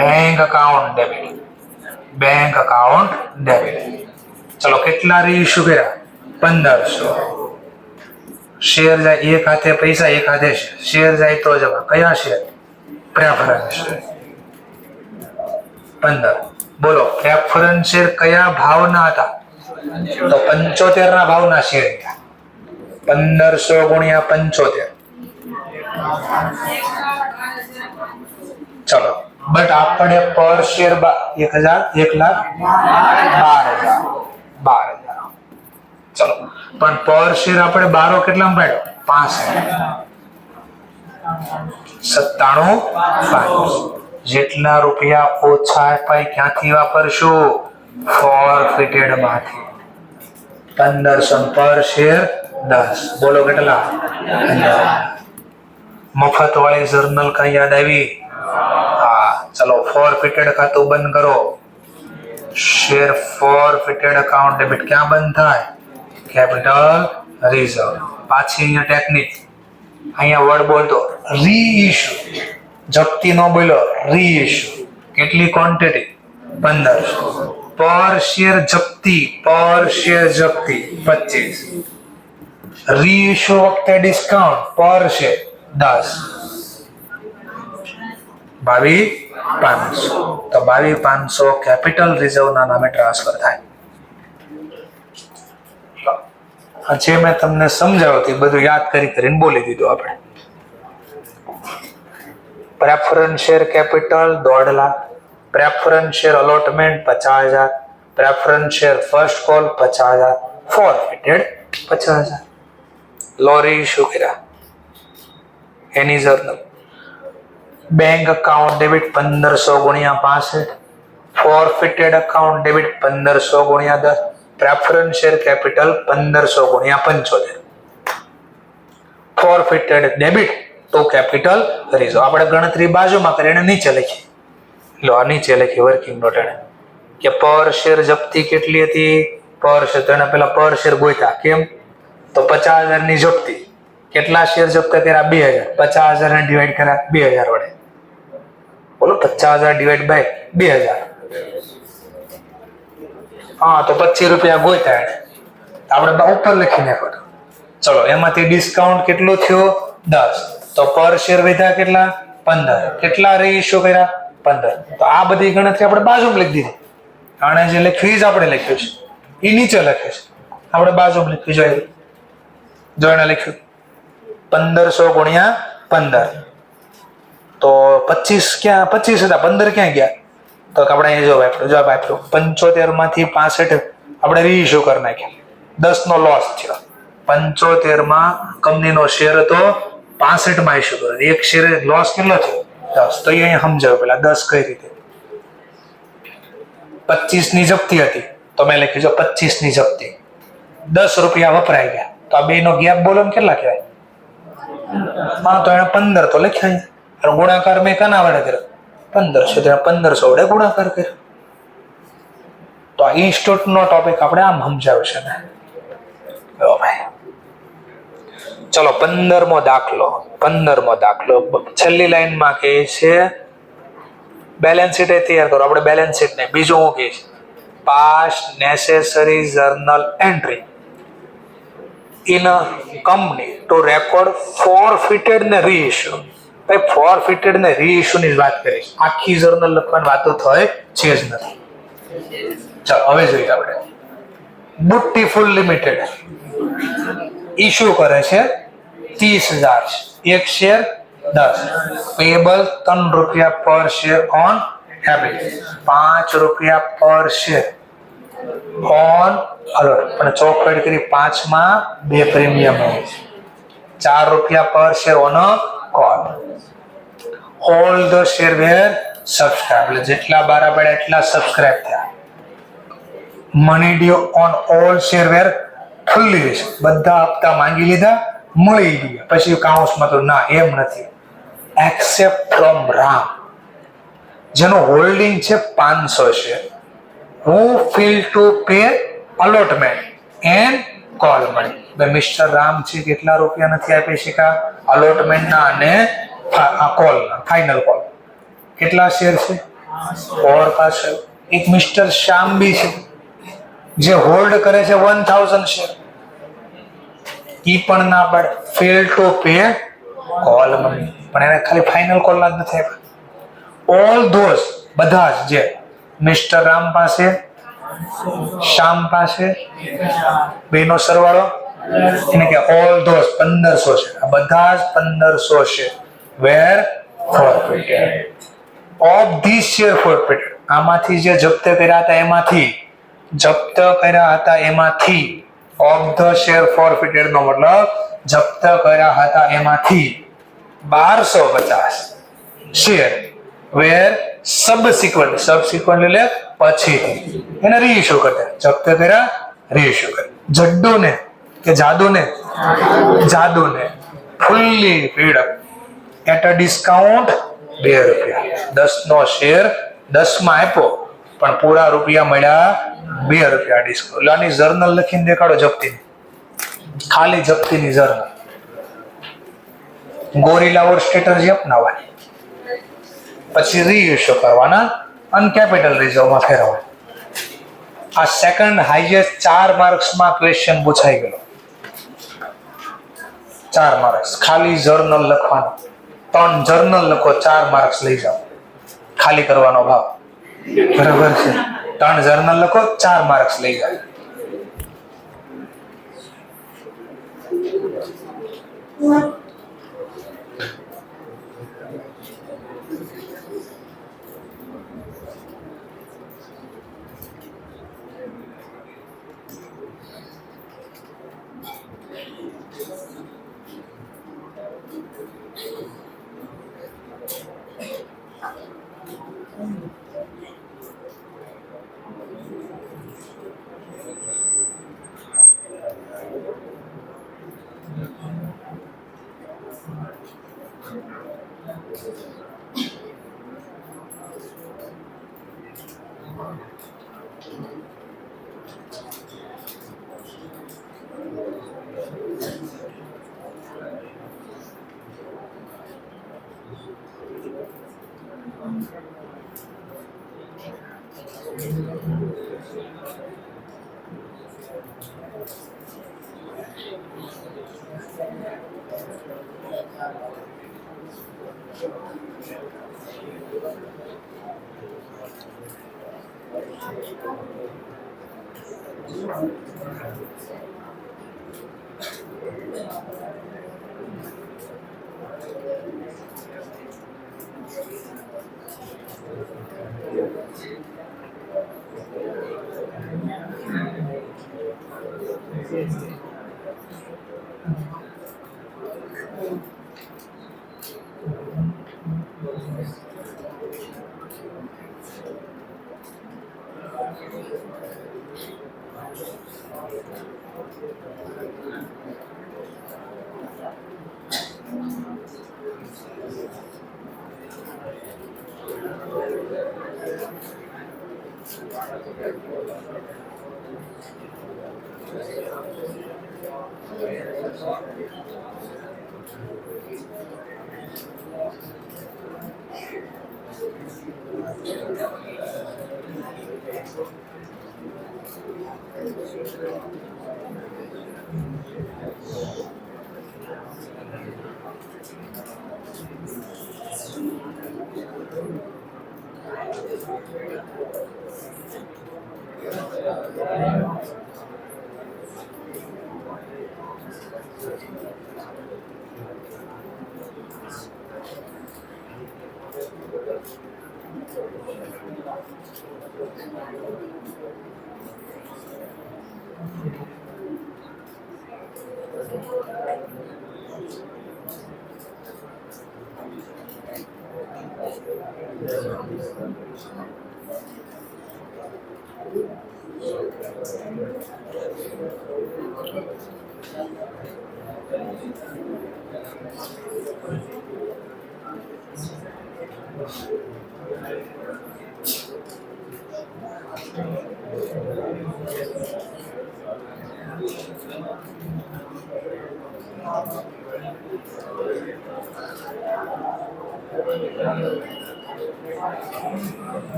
Bank account debit. Bank account debit. ચલો કેટલા રીઇશ્યુ કર્યા? 1500. શેર જાય એક હાથે પૈસા, એક હાથે શેર જાય તો જમા. કયા શેર? Preference share 15. બોલો પ્રેફરન્સ શેર કયા ભાવના હતા? તો 75 ના ભાવના શેર હતા. 1500 ગુણ્યા 75. ચલો બટ આપણે પર શેર 1,12,000. ચલો પણ પર શેર આપણે 12 કેટલામાં પાડ્યો? 65. 97. જેટલા રૂપિયા ઓછા અપાય ક્યાંથી વાપરશું? ફોરફિટેડ માંથી. 1500 પર શેર 10. બોલો કેટલા? 15. મફત વાળી જર્નલ કઈ યાદ આવી? હા. ચલો ફોરફિટેડ ખાતું બંધ કરો. શેર ફોરફિટેડ અકાઉન્ટ ડેબિટ ક્યાં બંધ થાય? Capital reserve. પાછી અહીંયા ટેકનિક. અહીંયા વર્ડ બોલતો રીઇશ્યુ. જપ્તી નો બોલો, રીઇશ્યુ. કેટલી ક્વોન્ટિટી? 1500. પર શેર જપ્તી. પર શેર જપ્તી 25. રીઇશ્યુ વખતે ડિસ્કાઉન્ટ પર શેર 10. 22,500. તો 22,500 કેપિટલ રિઝર્વ ના નામે ટ્રાન્સફર થાય. જે મેં તમને સમજાવ્યું તે બધું યાદ કરીને બોલી દીધું આપણે. Preference share capital 1.5 lakh. Preference share allotment 50,000. Preference share first call 50,000. ફોરફિટેડ 50,000. લોરી ઇશ્યુ કર્યા. એની જર્નલ. બેંક અકાઉન્ટ ડેબિટ 1500 ગુણ્યા 65. ફોરફિટેડ અકાઉન્ટ ડેબિટ 1500 ગુણ્યા 10. પ્રેફરન્સ શેર કેપિટલ 1500 ગુણ્યા 75. ફોરફિટેડ ડેબિટ તો કેપિટલ રિઝર્વ. આપણે ગણતરી બાજુમાં કરીને નીચે લખી લો. આ નીચે લખી વર્કિંગ નોટ એને કે પર શેર જપ્તી કેટલી હતી? પર શેર તો એને પેલા પર શેર ગોઈતા. કેમ? તો 50,000 ની જપ્તી. કેટલા શેર જપ્ત કર્યા? 2,000. 50,000 ને ડિવાઈડ કર્યા 2,000 વડે. બોલો 50,000 ડિવાઈડ બાય 2,000. હા, તો 25 રૂપિયા ગોતા એને આપણે ઉપર લખી નાખો. ચલો, એમાંથી ડિસ્કાઉન્ટ કેટલું થયું? 10. તો પર શેર વધ્યા કેટલા? 15. કેટલા રેશિયો કર્યા? 15. તો આ બધી ગણતરી આપણે બાજુમાં લખી દીધી. આણે જે લખ્યું એ જ આપણે લખ્યું છે, એ નીચે લખે છે, આપણે બાજુમાં લખ્યું જોઈએ. જો એને લખ્યું 1500 ગુણ્યા 15, તો 25 ક્યાં? 25 હતા, 15 ક્યાં ગયા? તો આપણે અહીંયા જવાબ આપ્યો 75 માંથી 65 આપણે રીઇશ્યુ કરી નાખ્યા. 10 નો લોસ થયો. 75 માં કંપનીનો શેર હતો, 65 માં ઇશ્યુ કર્યો. એક શેરે લોસ કેટલો થયો? 10. તો અહીંયા સમજાવ્યું પેલા 10 કઈ રીતે. 25 ની જપ્તી હતી, તો મેં લખ્યું છે 25 ની જપ્તી, 10 રૂપિયા વપરાઈ ગયા. તો આ બે નો ગેપ બોલો ને કેટલા કહેવાય? હા, તો એને 15 તો લખ્યા. ગુણાકાર મેં કના વડે કર્યો? 1500. 1500 વડે ગુણાકાર કર્યો. તો આ ઇન્સ્ટિટ્યૂટ નો ટોપિક આપણે આમ સમજાવ્યો છે ને. ભાઈ ચલો, 15મો દાખલો. 15મો દાખલો છેલ્લી લાઈનમાં કહે છે બેલેન્સ શીટ તૈયાર કરો. આપણે બેલેન્સ શીટ ને બીજું હું કહે છે pass necessary journal entry in a company to record forfeited ને રીઇશ્યુ. ભાઈ ફોરફિટેડ ને રીઇશ્યુ ની વાત કરીશ, આખી જર્નલ લખવાની વાતો થાય છે જ નથી. ચાલો હવે જોઈએ આપણે. બુટ્ટીફુલ લિમિટેડ ઇશ્યુ કરે છે 30,000, એક શેર 10, પેબલ 3 રૂપિયા પર શેર ઓન એબિલિટી, 5 રૂપિયા પર શેર ઓન અલર્ટ, પણ ચોખવટ કરી 5 માં 2 પ્રીમિયમ હોય છે, 4 રૂપિયા પર share on call. All the share were subscribe, એટલે જેટલા બારા પડ્યા એટલા સબસ્ક્રાઇબ થયા. Money due on all share were fully risk, બધા હપ્તા માંગી લીધા, મળી ગયા. પછી કાઉન્સમાં તો ના, એમ નથી. એક્સેપ્ટ ફ્રોમ રામ, જેનો હોલ્ડિંગ છે 500 share, who feel two pay allotment and call money. ભાઈ મિસ્ટર રામ છે કેટલા રૂપિયા નથી આપી શકા અલોટમેન્ટના અને કોલના, ફાઇનલ કોલ. કેટલા શેર છે? 4 પાસે. એક મિસ્ટર શ્યામ બી છે જે હોલ્ડ કરે છે 1000 શેર, ઈ પણ ના પાડે, fail to pay call money, પણ એને ખાલી ફાઇનલ કોલ જ નથી આપ્યા. ઓલ ધોઝ, બધા જ જે મિસ્ટર રામ પાસે, શ્યામ પાસે, બેનો સરવાળો, એને કે ઓલ ધોઝ 1500 છે, આ બધા જ 1500 છે વેર ફોરફિટેડ. ઓફ ધીસ શેર ફોરફિટેડ, આમાંથી જે જપ્ત કર્યા હતા એમાંથી, જપ્ત કર્યા હતા એમાંથી, ઓફ ધ શેર ફોરફિટેડ નો મતલબ જપ્ત કર્યા હતા એમાંથી 1250 શેર વેર સબસિક્વન્ટ, સબસિક્વન્ટ એટલે પછી એને રીઇશ્યુ કરતા, જપ્ત કર્યા રીઇશ્યુ કર્યા. જડ્ડુને કે જાદુને, જાદુને fully paid up at a discount 2 રૂપિયા. 10 નો શેર 10 માં આપ્યો, પણ પૂરા રૂપિયા મળ્યા 2 રૂપિયા ડિસ્કાઉન્ટ. આની જર્નલ લખીને દેખાડો જપ્તીની, ખાલી જપ્તીની જર્નલ. ગોરિલા ઓર સ્ટ્રેટજી અપનાવવાની, પછી રીઇશ્યુ કરવાના અને કેપિટલ રિઝર્વમાં ફેરવવાના. આ સેકન્ડ હાઈએસ્ટ 4 માર્ક્સમાં ક્વેશ્ચન પૂછાઈ ગયો. 4 માર્ક્સ ખાલી જર્નલ લખવાનો. 3 જર્નલ લખો, 4 માર્ક્સ લઈ જાઓ, ખાલી કરવાનો ભાવ. બરાબર છે? 3 જર્નલ લખો, 4 માર્ક્સ લઈ જાઓ.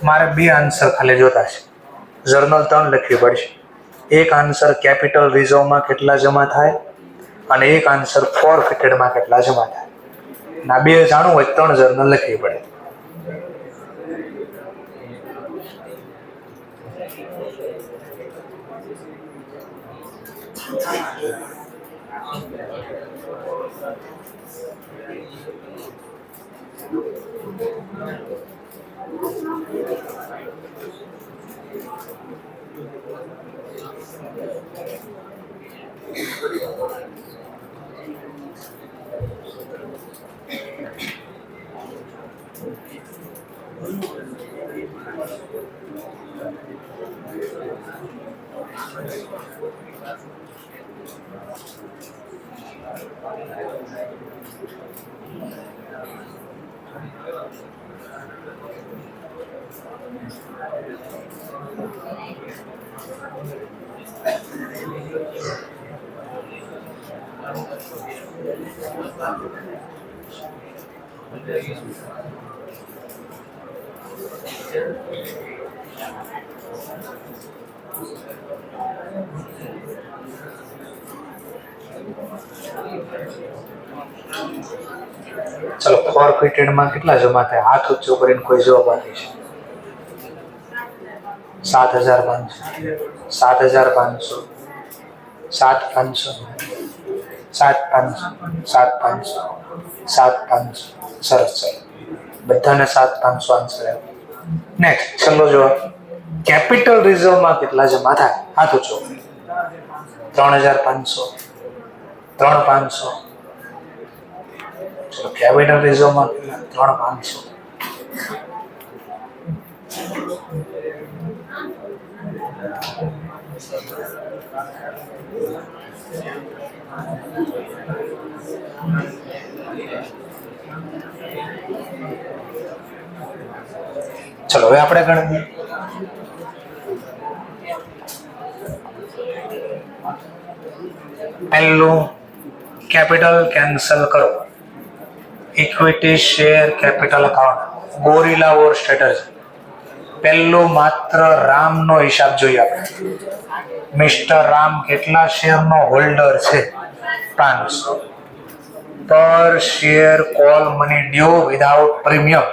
મારે બે આન્સર ખાલી જોતા છે. જર્નલ 3 લખવી પડશે. એક આન્સર કેપિટલ રિઝર્વમાં કેટલા જમા થાય અને એક આન્સર ફોરફિટેડમાં કેટલા જમા થાય. ના બે જાણવું હોય 3 જર્નલ લખવી પડે. ચલો ફોરફિટેડમાં કેટલા જમા થાય? હાથ ઊંચો કરીને કોઈ જવાબ આપે છે? 7,500, 7,500, 7,500, 7,500, 7,500, 7,500. સરસ. ચલો બધાને 7,500 આન્સર આવ્યો. નેક્સ્ટ છેલ્લો જવાબ, કેપિટલ રિઝર્વમાં કેટલા જમા થાય? હાથ ઊંચો. 3,500, 3,500. ચલો કેપિટલ રિઝર્વમાં કેટલા? 3,500. ચલો હવે આપણે ગણીએ. પહેલું કેપિટલ કેન્સલ કરો. Equity share capital account, gorilla or strategy. પહેલું માત્ર રામનો હિસાબ જોઈએ આપણે. મિસ્ટર રામ કેટલા શેરનો હોલ્ડર છે? 500. પર share call money due without premium.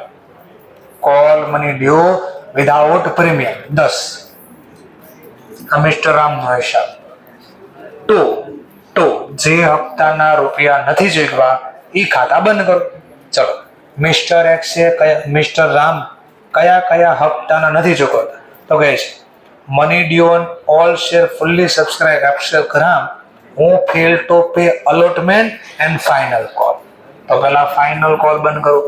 Call money due without premium 10. આ મિસ્ટર રામનો હિસાબ. ટુ જે હપ્તાના રૂપિયા નથી ચૂકવા એ ખાતા બંધ કરો. ચલો, મિસ્ટર એક્સે મિસ્ટર રામ કયા હપ્તાના નથી ચૂકવતા? તો કહે છે money due on all share fully subscribe એપ્સેલ ગ્રામ હું fail to pay allotment and final call. તો પેલા ફાઇનલ કોલ બંધ કરો.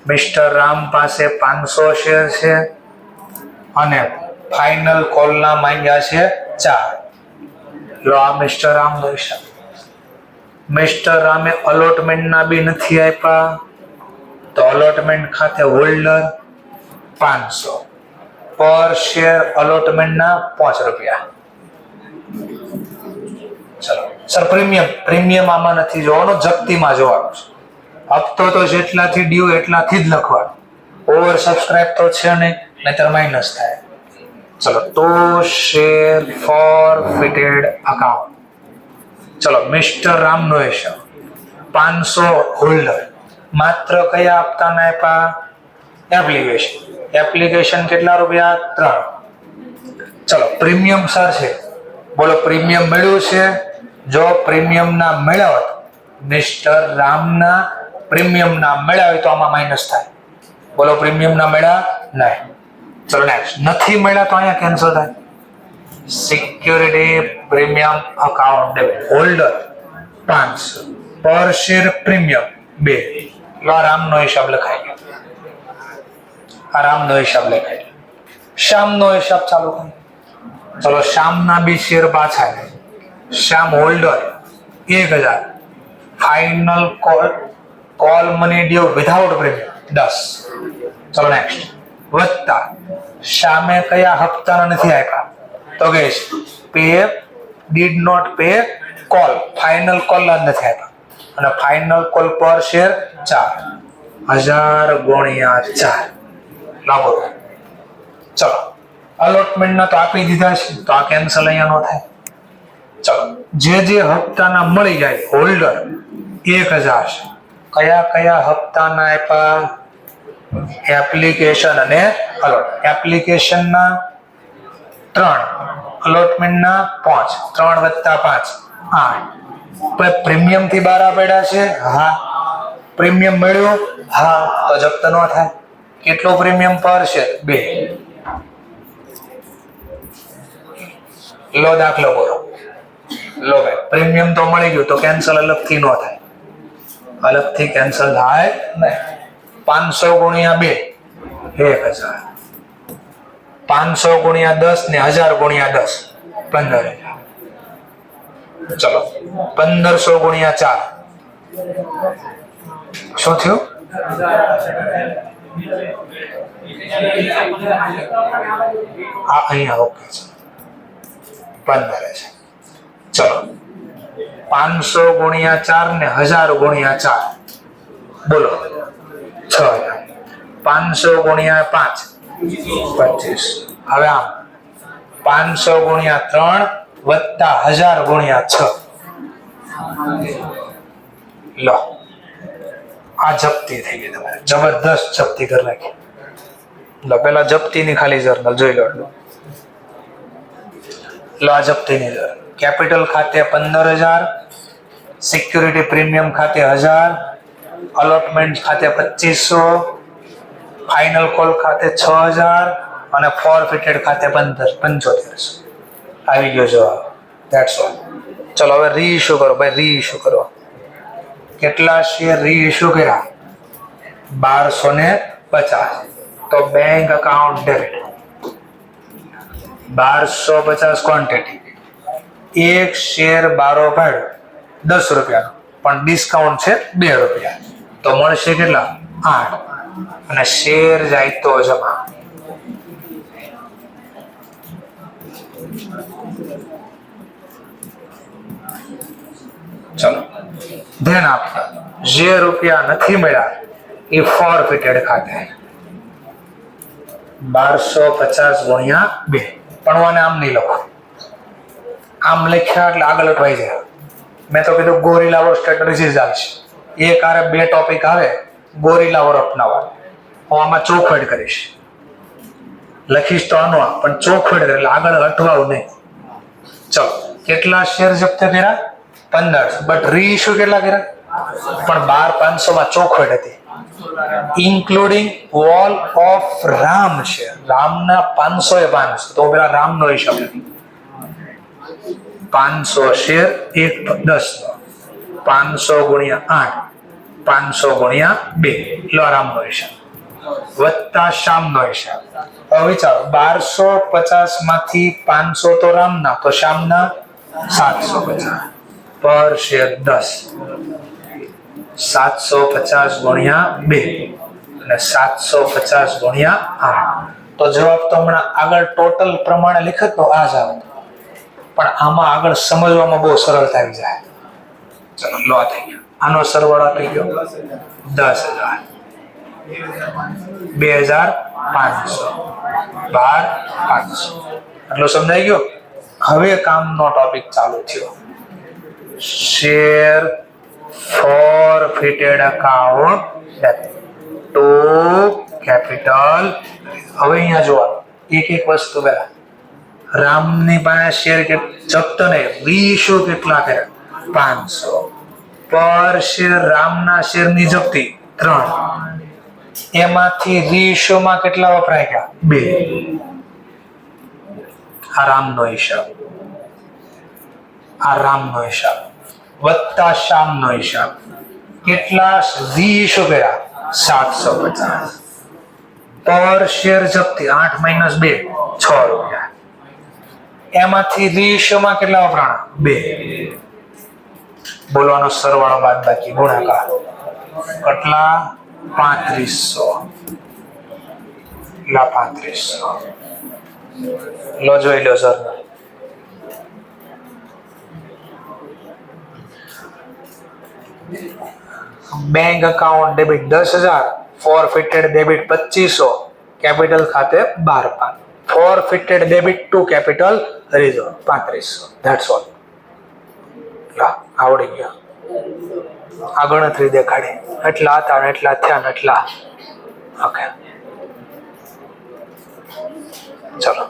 મિસ્ટર રામ પાસે 500 શેર છે અને ફાઇનલ કોલના માંગ્યા છે 4. લો આ મિસ્ટર રામનો હિસાબ. મિસ્ટર રામે અલોટમેન્ટના બી નથી આપ્યા, તો અલોટમેન્ટ ખાતે હોલ્ડર 500. પર શેર અલોટમેન્ટના 5 રૂપિયા. ચલો સર, પ્રીમિયમ આમાં નથી જોવાનું, જપ્તીમાં જોવાનું છે. હપ્તો તો જેટલાથી ડ્યુ એટલાથી જ લખવાનું. ઓવર સબસ્ક્રાઇબ તો છે નહીં, નહીતર માઇનસ થાય. ચલો, તો શેર ફોરફિટેડ અકાઉન્ટ. ચલો, મિસ્ટર રામનો હિસાબ 500 હોલ્ડર. માત્ર કયા હપ્તાના આપ્યા? એપ્લિકેશન કેટલા રૂપિયા? 3. ચલો, પ્રીમિયમ સર છે, બોલો પ્રીમિયમ મળ્યું છે? જો પ્રીમિયમ ના મળ્યા હોય, મિસ્ટર રામના પ્રીમિયમ ના મળ્યા હોય તો આમાં માઇનસ થાય. બોલો પ્રીમિયમ ના મળ્યા? નહીં. ચલો નેક્સ્ટ. નથી મળ્યા તો અહીંયા કેન્સલ થાય. Security premium account debit. Holder 500. પર શેર પ્રીમિયમ 2. લો રામનો હિસાબ લખાઈ ગયો. આરામનો હિસાબ લખાય. શ્યામનો હિસાબ ચાલુ કરો. ચલો, શ્યામના બી શેર પાછા. Shyam holder 1000. Final call money due without premium 10. ચલો નેક્સ્ટ. વત્તા શ્યામે કયા હપ્તાના નથી આપ્યા? તો કે pay did not pay call. Final call નથી આપ્યા અને ફાઇનલ કોલ પર શેર 4. 1000 ગુણ્યા 4 લાવો. ચલો, અલોટમેન્ટ ના તો આપી દીધા છે, તો આ કેન્સલ અહીંયા ન થાય. ચલો, જે હપ્તાના મળી જાય હોલ્ડર 1000 છે. કયા હપ્તાના આપ્યા? એપ્લિકેશન અને અલોટ. એપ્લિકેશન ના 3, અલોટમેન્ટ ના 5. 3 વત્તા 5 8. પ્રીમિયમ થી 12 પડ્યા છે. હા, પ્રીમિયમ મળ્યું. હા, તો જપ્ત ન થાય. કેટલો પ્રીમિયમ પર છે? 2. લો દાખલો બોલો. લો ભાઈ, પ્રીમિયમ તો મળી ગયું, તો કેન્સલ અલગથી ન થાય. અલગથી કેન્સલ થાય નહીં. 500 ગુણ્યા 2 1000. 500 ગુણ્યા 10 ને 1000 ગુણ્યા 10 15000. ચલો, 1500 ગુણ્યા 4 શું થયું? આ અહીંયા ઓકે છે. 15 છે. ચલો, 500 ગુણ્યા 4 ને 1000 ગુણ્યા 4 બોલો 6000. 500 ગુણ્યા 5 25. હવે આમ 500 ગુણ્યા 3 વત્તા 1000 ગુણ્યા 6. લો, આ જપ્તી થઈ ગઈ. તમારે જબરદસ્ત જપ્તી કરી નાખી. લો, પેલા જપ્તીની ખાલી જર્નલ જોઈ લો. લો, આ જપ્તીની જર્નલ. કેપિટલ ખાતે 15000, સિક્યુરિટી પ્રીમિયમ ખાતે 1000, અલોટમેન્ટ ખાતે 2500, ફાઇનલ કોલ ખાતે 6000 અને ફોરફિટેડ ખાતે 7500. આવી ગયો જવાબ. That's all. ચલો, હવે રી ઇશ્યુ કરો ભાઈ. રી ઇશ્યુ કરો. કેટલા શેર રી ઇશ્યુ કર્યા? 1250. તો બેંક અકાઉન્ટ ડેબિટ 1250 ક્વોન્ટિટી. એક શેર બારો પાડ્યો 10 રૂપિયાનો, પણ ડિસ્કાઉન્ટ છે 2 રૂપિયા, તો મળશે કેટલા? 8. અને શેર જાય તો જમા. ચલો, ધ્યાન આપતા. જે રૂપિયા નથી મળ્યા એ ફોરફિટેડ ખાતે 1250 ગુણ્યા 2. પણ આને આમ નહીં લખો, આમ લખ્યા એટલે આગળ અટવાઈ જાય. મેં તો કીધું ગોરીલા ઓર સ્ટ્રેટેજી ચાલશે. એક આરે બે ટોપિક આવે, ગોરીલા ઓર અપનાવવા. હું આમાં ચોખવટ કરીશ, લખીશ તો આનો, પણ ચોખવટ એટલે આગળ અટવાવું નહીં. ચલો, કેટલા શેર જપ્ત કર્યા? 1500. બટ રીઇશ્યુ કેટલા કર્યા? પણ 12500 માં ચોખવટ હતી, including all of Ram share. રામના 500 એ 500, તો પેલા રામનો હિસાબ નથી. 500 શેર 1/10, 500 ગુણ્યા 8, 500 ગુણ્યા 2, લો રામનો હિસાબ વત્તા શામનો હિસાબ. હવે વિચારો, 1250 માંથી 500 તો રામના, તો શામના 750 પર શેર 10. 750 ગુણ્યા 2 અને 750 ગુણ્યા 8. તો જવાબ તો હમણાં આગળ ટોટલ પ્રમાણે લખત તો આ જ આવે, પણ આમાં આગળ સમજવામાં બહુ સરળતા આવી જાય. ચલો, લો થઈ ગયો, આનો સરવાળો થઈ ગયો 10,000, 2,500, 12,500. એટલો સમજાઈ ગયો. હવે કામનો ટોપિક ચાલુ થયો, share forfeited account to capital. હવે અહીંયા જોવાનું, એક એક વસ્તુ પહેલા. રામની પાસે શેર કે જપ્ત ને રીઇશ્યુ કેટલા કર્યા? 500 પર શેર. રામના શેરની જપ્તી 3, એમાંથી રીઇશ્યુમાં કેટલા વપરાય ગયા? 2. આ રામનો હિસાબ, આ રામનો હિસાબ વત્તા શામનો હિસાબ. કેટલા રીઇશ્યુ કર્યા? 750 પર શેર જપ્તી 8 - 2, 6 રૂપિયા. એમાંથી રીઇશ્યુમાં કેટલા વપરાણા? 2. બોલવાનો સરવાળો બાદ બાકી ગુણાકાર કેટલા? 3500. લા 3500 લો, જોઈ લો sir. Bank account debit 10,000, forfeited debit 2500, capital ખાતે 12,500. Forfeited debit to capital reserve 3500. That's all. આવડી ગયો. આ ગણતરી દેખાડી, એટલા હતા ને એટલા થયા ને એટલા. ઓકે, ચલો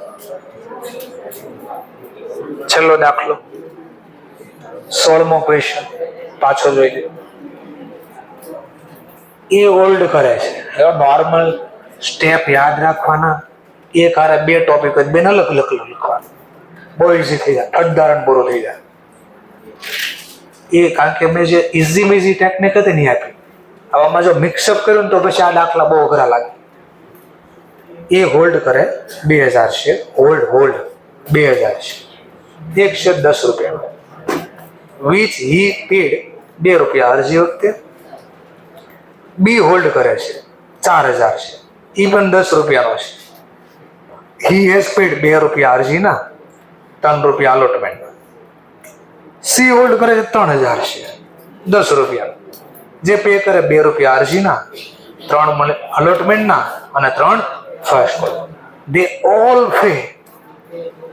છેલ્લો દાખલો, 16મો ક્વેશ્ચન પાછો જોઈ લો. એ હોલ્ડ કરે છે. નોર્મલ સ્ટેપ યાદ રાખવાના, એક હારે બે ટોપિક જ બેન અલગ અલગ લખવાના, બહુ ઇઝી થઈ જાય, અડધારણ પૂરું થઈ જાય. એ કારણ કે મેં જે ઇઝી ટેકનિક હતી નહીં આપી, આવામાં જો મિક્સઅપ કર્યું ને તો પછી આ દાખલા બહુ અઘરા લાગે. એ હોલ્ડ કરે 2000 શેર, હોલ્ડ 2000 શેર, એક શેર 10 રૂપિયાનો, વિચ હી પેડ 2 રૂપિયા અરજી વખતે. બી હોલ્ડ કરે છે 4000 શેર, એ પણ 10 રૂપિયાનો છે. હી હેઝ પેડ 2 રૂપિયા અરજીના, 3 રૂપિયા અલોટમેન્ટ. સી હોલ્ડ કરે છે 3000 શેર, 10 રૂપિયા. જે પે કરે 2 રૂપિયા અરજીના, 3 મળે અલોટમેન્ટના અને 3 first call. They all pay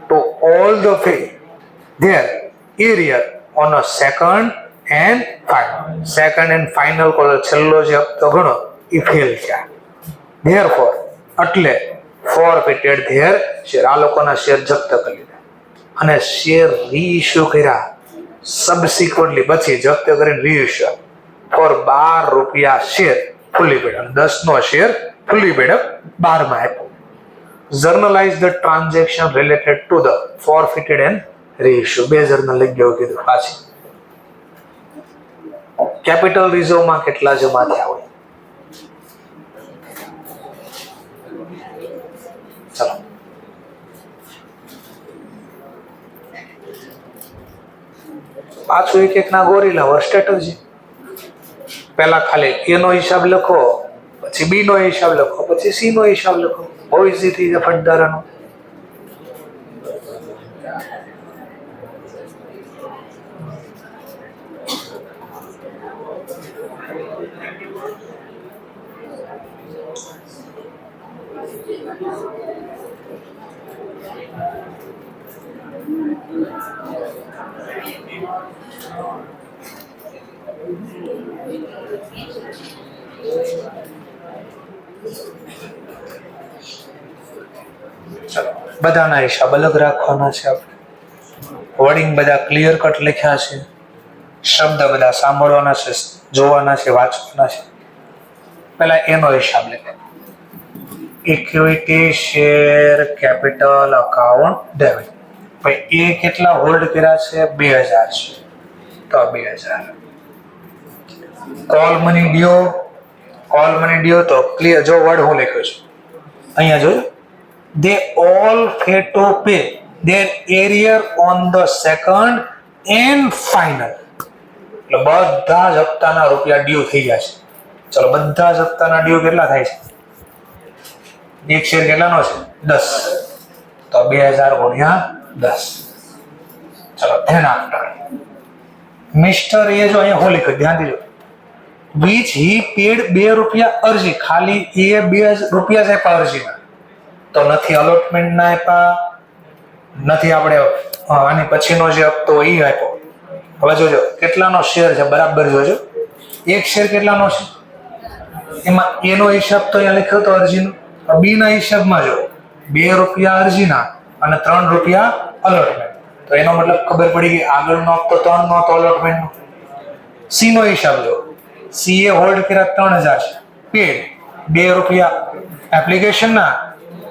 to all the pay their area on a second and final call. છેલ્લો જે હપ્તો ગણો એ ફેલ થયા. Therefore, એટલે forfeited their શેર, આ લોકોના શેર જપ્ત કરી લીધા અને શેર રીઇશ્યુ કર્યા સબસિક્વન્ટલી, પછી જપ્ત કરીને રીઇશ્યુ ફોર 12 રૂપિયા શેર ફુલ્લી પેડ, 10 નો શેર ફુલ્લી પેડ 12 માં આપ્યો. Journalize the transaction related to the forfeited and reissue. બે જર્નલ લઈ ગયો કીધું. પાછી કેપિટલ રિઝર્વમાં કેટલા જમા થયા હોય? ચલો પાછું એક ના ગોરીલા વર સ્ટ્રેટેજી. પહેલા ખાલી એ નો હિસાબ લખો, પછી બી નો હિસાબ લખો, પછી સી નો હિસાબ લખો. બહુ ઇઝી થઈ જાય ફટદારાનો. ચલો, બધાના હિસાબ અલગ રાખવાના છે. આપણે વર્ડિંગ બધા ક્લિયર કટ લખ્યા છે, શબ્દ બધા સાંભળવાના છે, જોવાના છે, વાંચવાના છે. પહેલા એનો હિસાબ લખે. Equity share capital account debit. ભાઈ એ કેટલા હોલ્ડ કર્યા છે? 2000 છે, તો 2000. કોલ મની ડ્યુ તો ક્લિયર. જો વર્ડ હું લખ્યો છું અહીંયા જોયું. They all fail to pay their arrear on the second and final. એટલે બધા જ હપ્તાના રૂપિયા ડ્યુ થઈ ગયા છે. ચલો, બધા જ હપ્તાના ડ્યુ કેટલા થાય છે? એક શેર કેટલાનો છે? 10, તો 2000 ગુણ્યા 10. ચલો, ધેન આફ્ટર મિસ્ટર એ જો અહીંયા હું લખ્યું, ધ્યાનથી જો. which he paid 2 રૂપિયા અરજી. ખાલી એ 2 રૂપિયા જ આપ્યા અરજીના, તો નથી અલોટમેન્ટ ના આપ્યા, નથી આપણે આની પછીનો જે હપ્તો એ આપ્યો. હવે જોજો કેટલાનો શેર છે, બરાબર જોજો. એક શેર કેટલાનો છે, એમાં એનો હિસાબ તો અહીંયા લખ્યો તો અરજીનો. બી ના હિસાબમાં જો 2 રૂપિયા અરજીના અને 3 રૂપિયા અલોટમેન્ટ, તો એનો મતલબ ખબર પડી ગઈ આગળનો હપ્તો 3 નો તો અલોટમેન્ટ નો. સી નો હિસાબ જો. સી એ હોલ્ડ કર્યા 3000 છે, પેડ 2 રૂપિયા એપ્લિકેશન ના,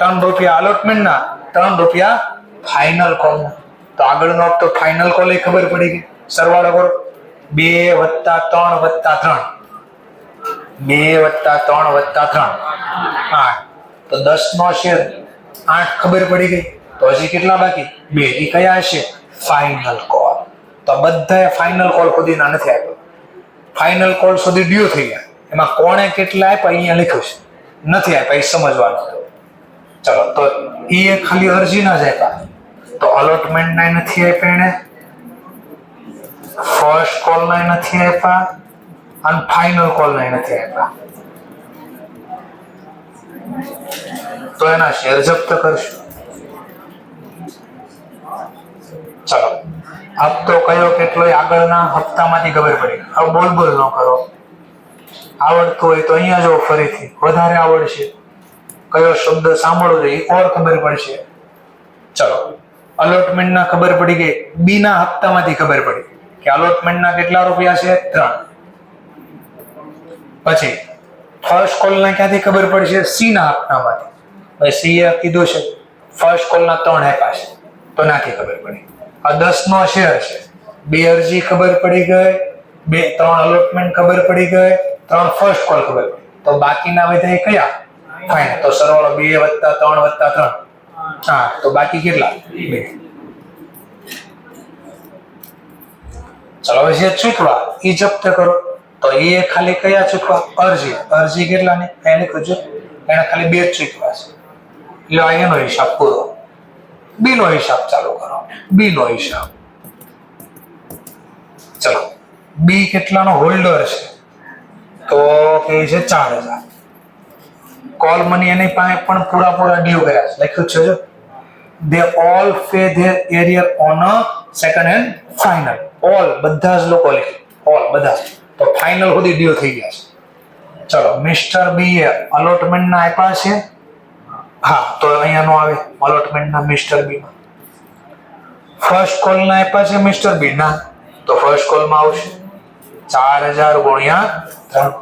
3 રૂપિયા અલોટમેન્ટ ના, 3 રૂપિયા ફાઇનલ કોલ ના. તો આગળનો હપ્તો ફાઇનલ કોલ એ ખબર પડી ગઈ. સરવાળો કરો. 2 + 3 + 3, 2 + 3 + 3 8. તો 10 નો શેર 8 ખબર પડી ગઈ. તો હજી કેટલા બાકી? 2. એ કયા હશે? Final call. તો બધાએ ફાઇનલ કોલ સુધીના નથી આપ્યો. ફાઇનલ કોલ સુધી ડ્યુ થઈ ગયા. એમાં કોણે કેટલા આપ્યા અહીંયા લખ્યું છે, નથી આપ્યા, એ સમજવાનું. ચલો, તો એ ખાલી અરજીના જ આપ્યા, તો અલોટમેન્ટ ના નથી આપ્યા એને, ફર્સ્ટ કોલ ના નથી આપ્યા અને ફાઇનલ કોલ ના નથી આપ્યા. તો એના શેર જપ્ત કરશું. ચલો, હપ્તો કયો કેટલો આગળના હપ્તામાંથી ખબર પડી. હવે બોલ ન કરો. આવડતું હોય તો અહીંયા જો ફરીથી વધારે આવડશે. કયો શબ્દ સાંભળવો જોઈએ ઓર ખબર પડશે. ચલો, અલોટમેન્ટ ના ખબર પડી ગઈ. બી ના હપ્તામાંથી ખબર પડી કે અલોટમેન્ટ ના કેટલા રૂપિયા છે? 3. પછી ફર્સ્ટ કોલ ના ક્યાંથી ખબર પડશે? સી ના હપ્તામાંથી. હવે સી એ કીધું છે ફર્સ્ટ કોલ ના 3 આપ્યા છે, તો નાથી ખબર પડી. આ 10 નો શેર છે, 2 અરજી ખબર પડી ગઈ, 3 અલોટમેન્ટ ખબર પડી ગઈ, 3 ફર્સ્ટ કોલ ખબર પડી. તો બાકીના બધા કયા? ફાઇનલ. તો સરવાળો 2 + 3 + 3 8. તો બાકી કેટલા? 2. ચલો, હવે જે ચૂકવા એ જપ્ત કરો. તો એ ખાલી કયા ચૂકવા? અરજી કેટલાની? એને કહેજો એને ખાલી 2 જ ચૂકવા છે. એટલે એનો હિસાબ પૂરો. બી નો હિસાબ ચાલુ કરો. બી નો હિસાબ. ચલો, બી કેટલાનો હોલ્ડર છે? તો કે છે 4000. કોલ મની એની પાસે પણ પૂરા ડ્યુ કર્યા છે, લખ્યું છે જો. they all pay their arrear on a second and final. all બધા જ લોકો લખી, all બધા. તો ફાઇનલ સુધી ડ્યુ થઈ ગયા છે. ચલો, મિસ્ટર બી એ અલોટમેન્ટ ના આપ્યા છે. હા, તો અહીંયા નો આવે અલોટમેન્ટ ના મિસ્ટર બી માં. ફર્સ્ટ કોલ ના આપ્યા છે મિસ્ટર બી ના, તો ફર્સ્ટ કોલ માં આવશે 4000 ગુણ્યા 3.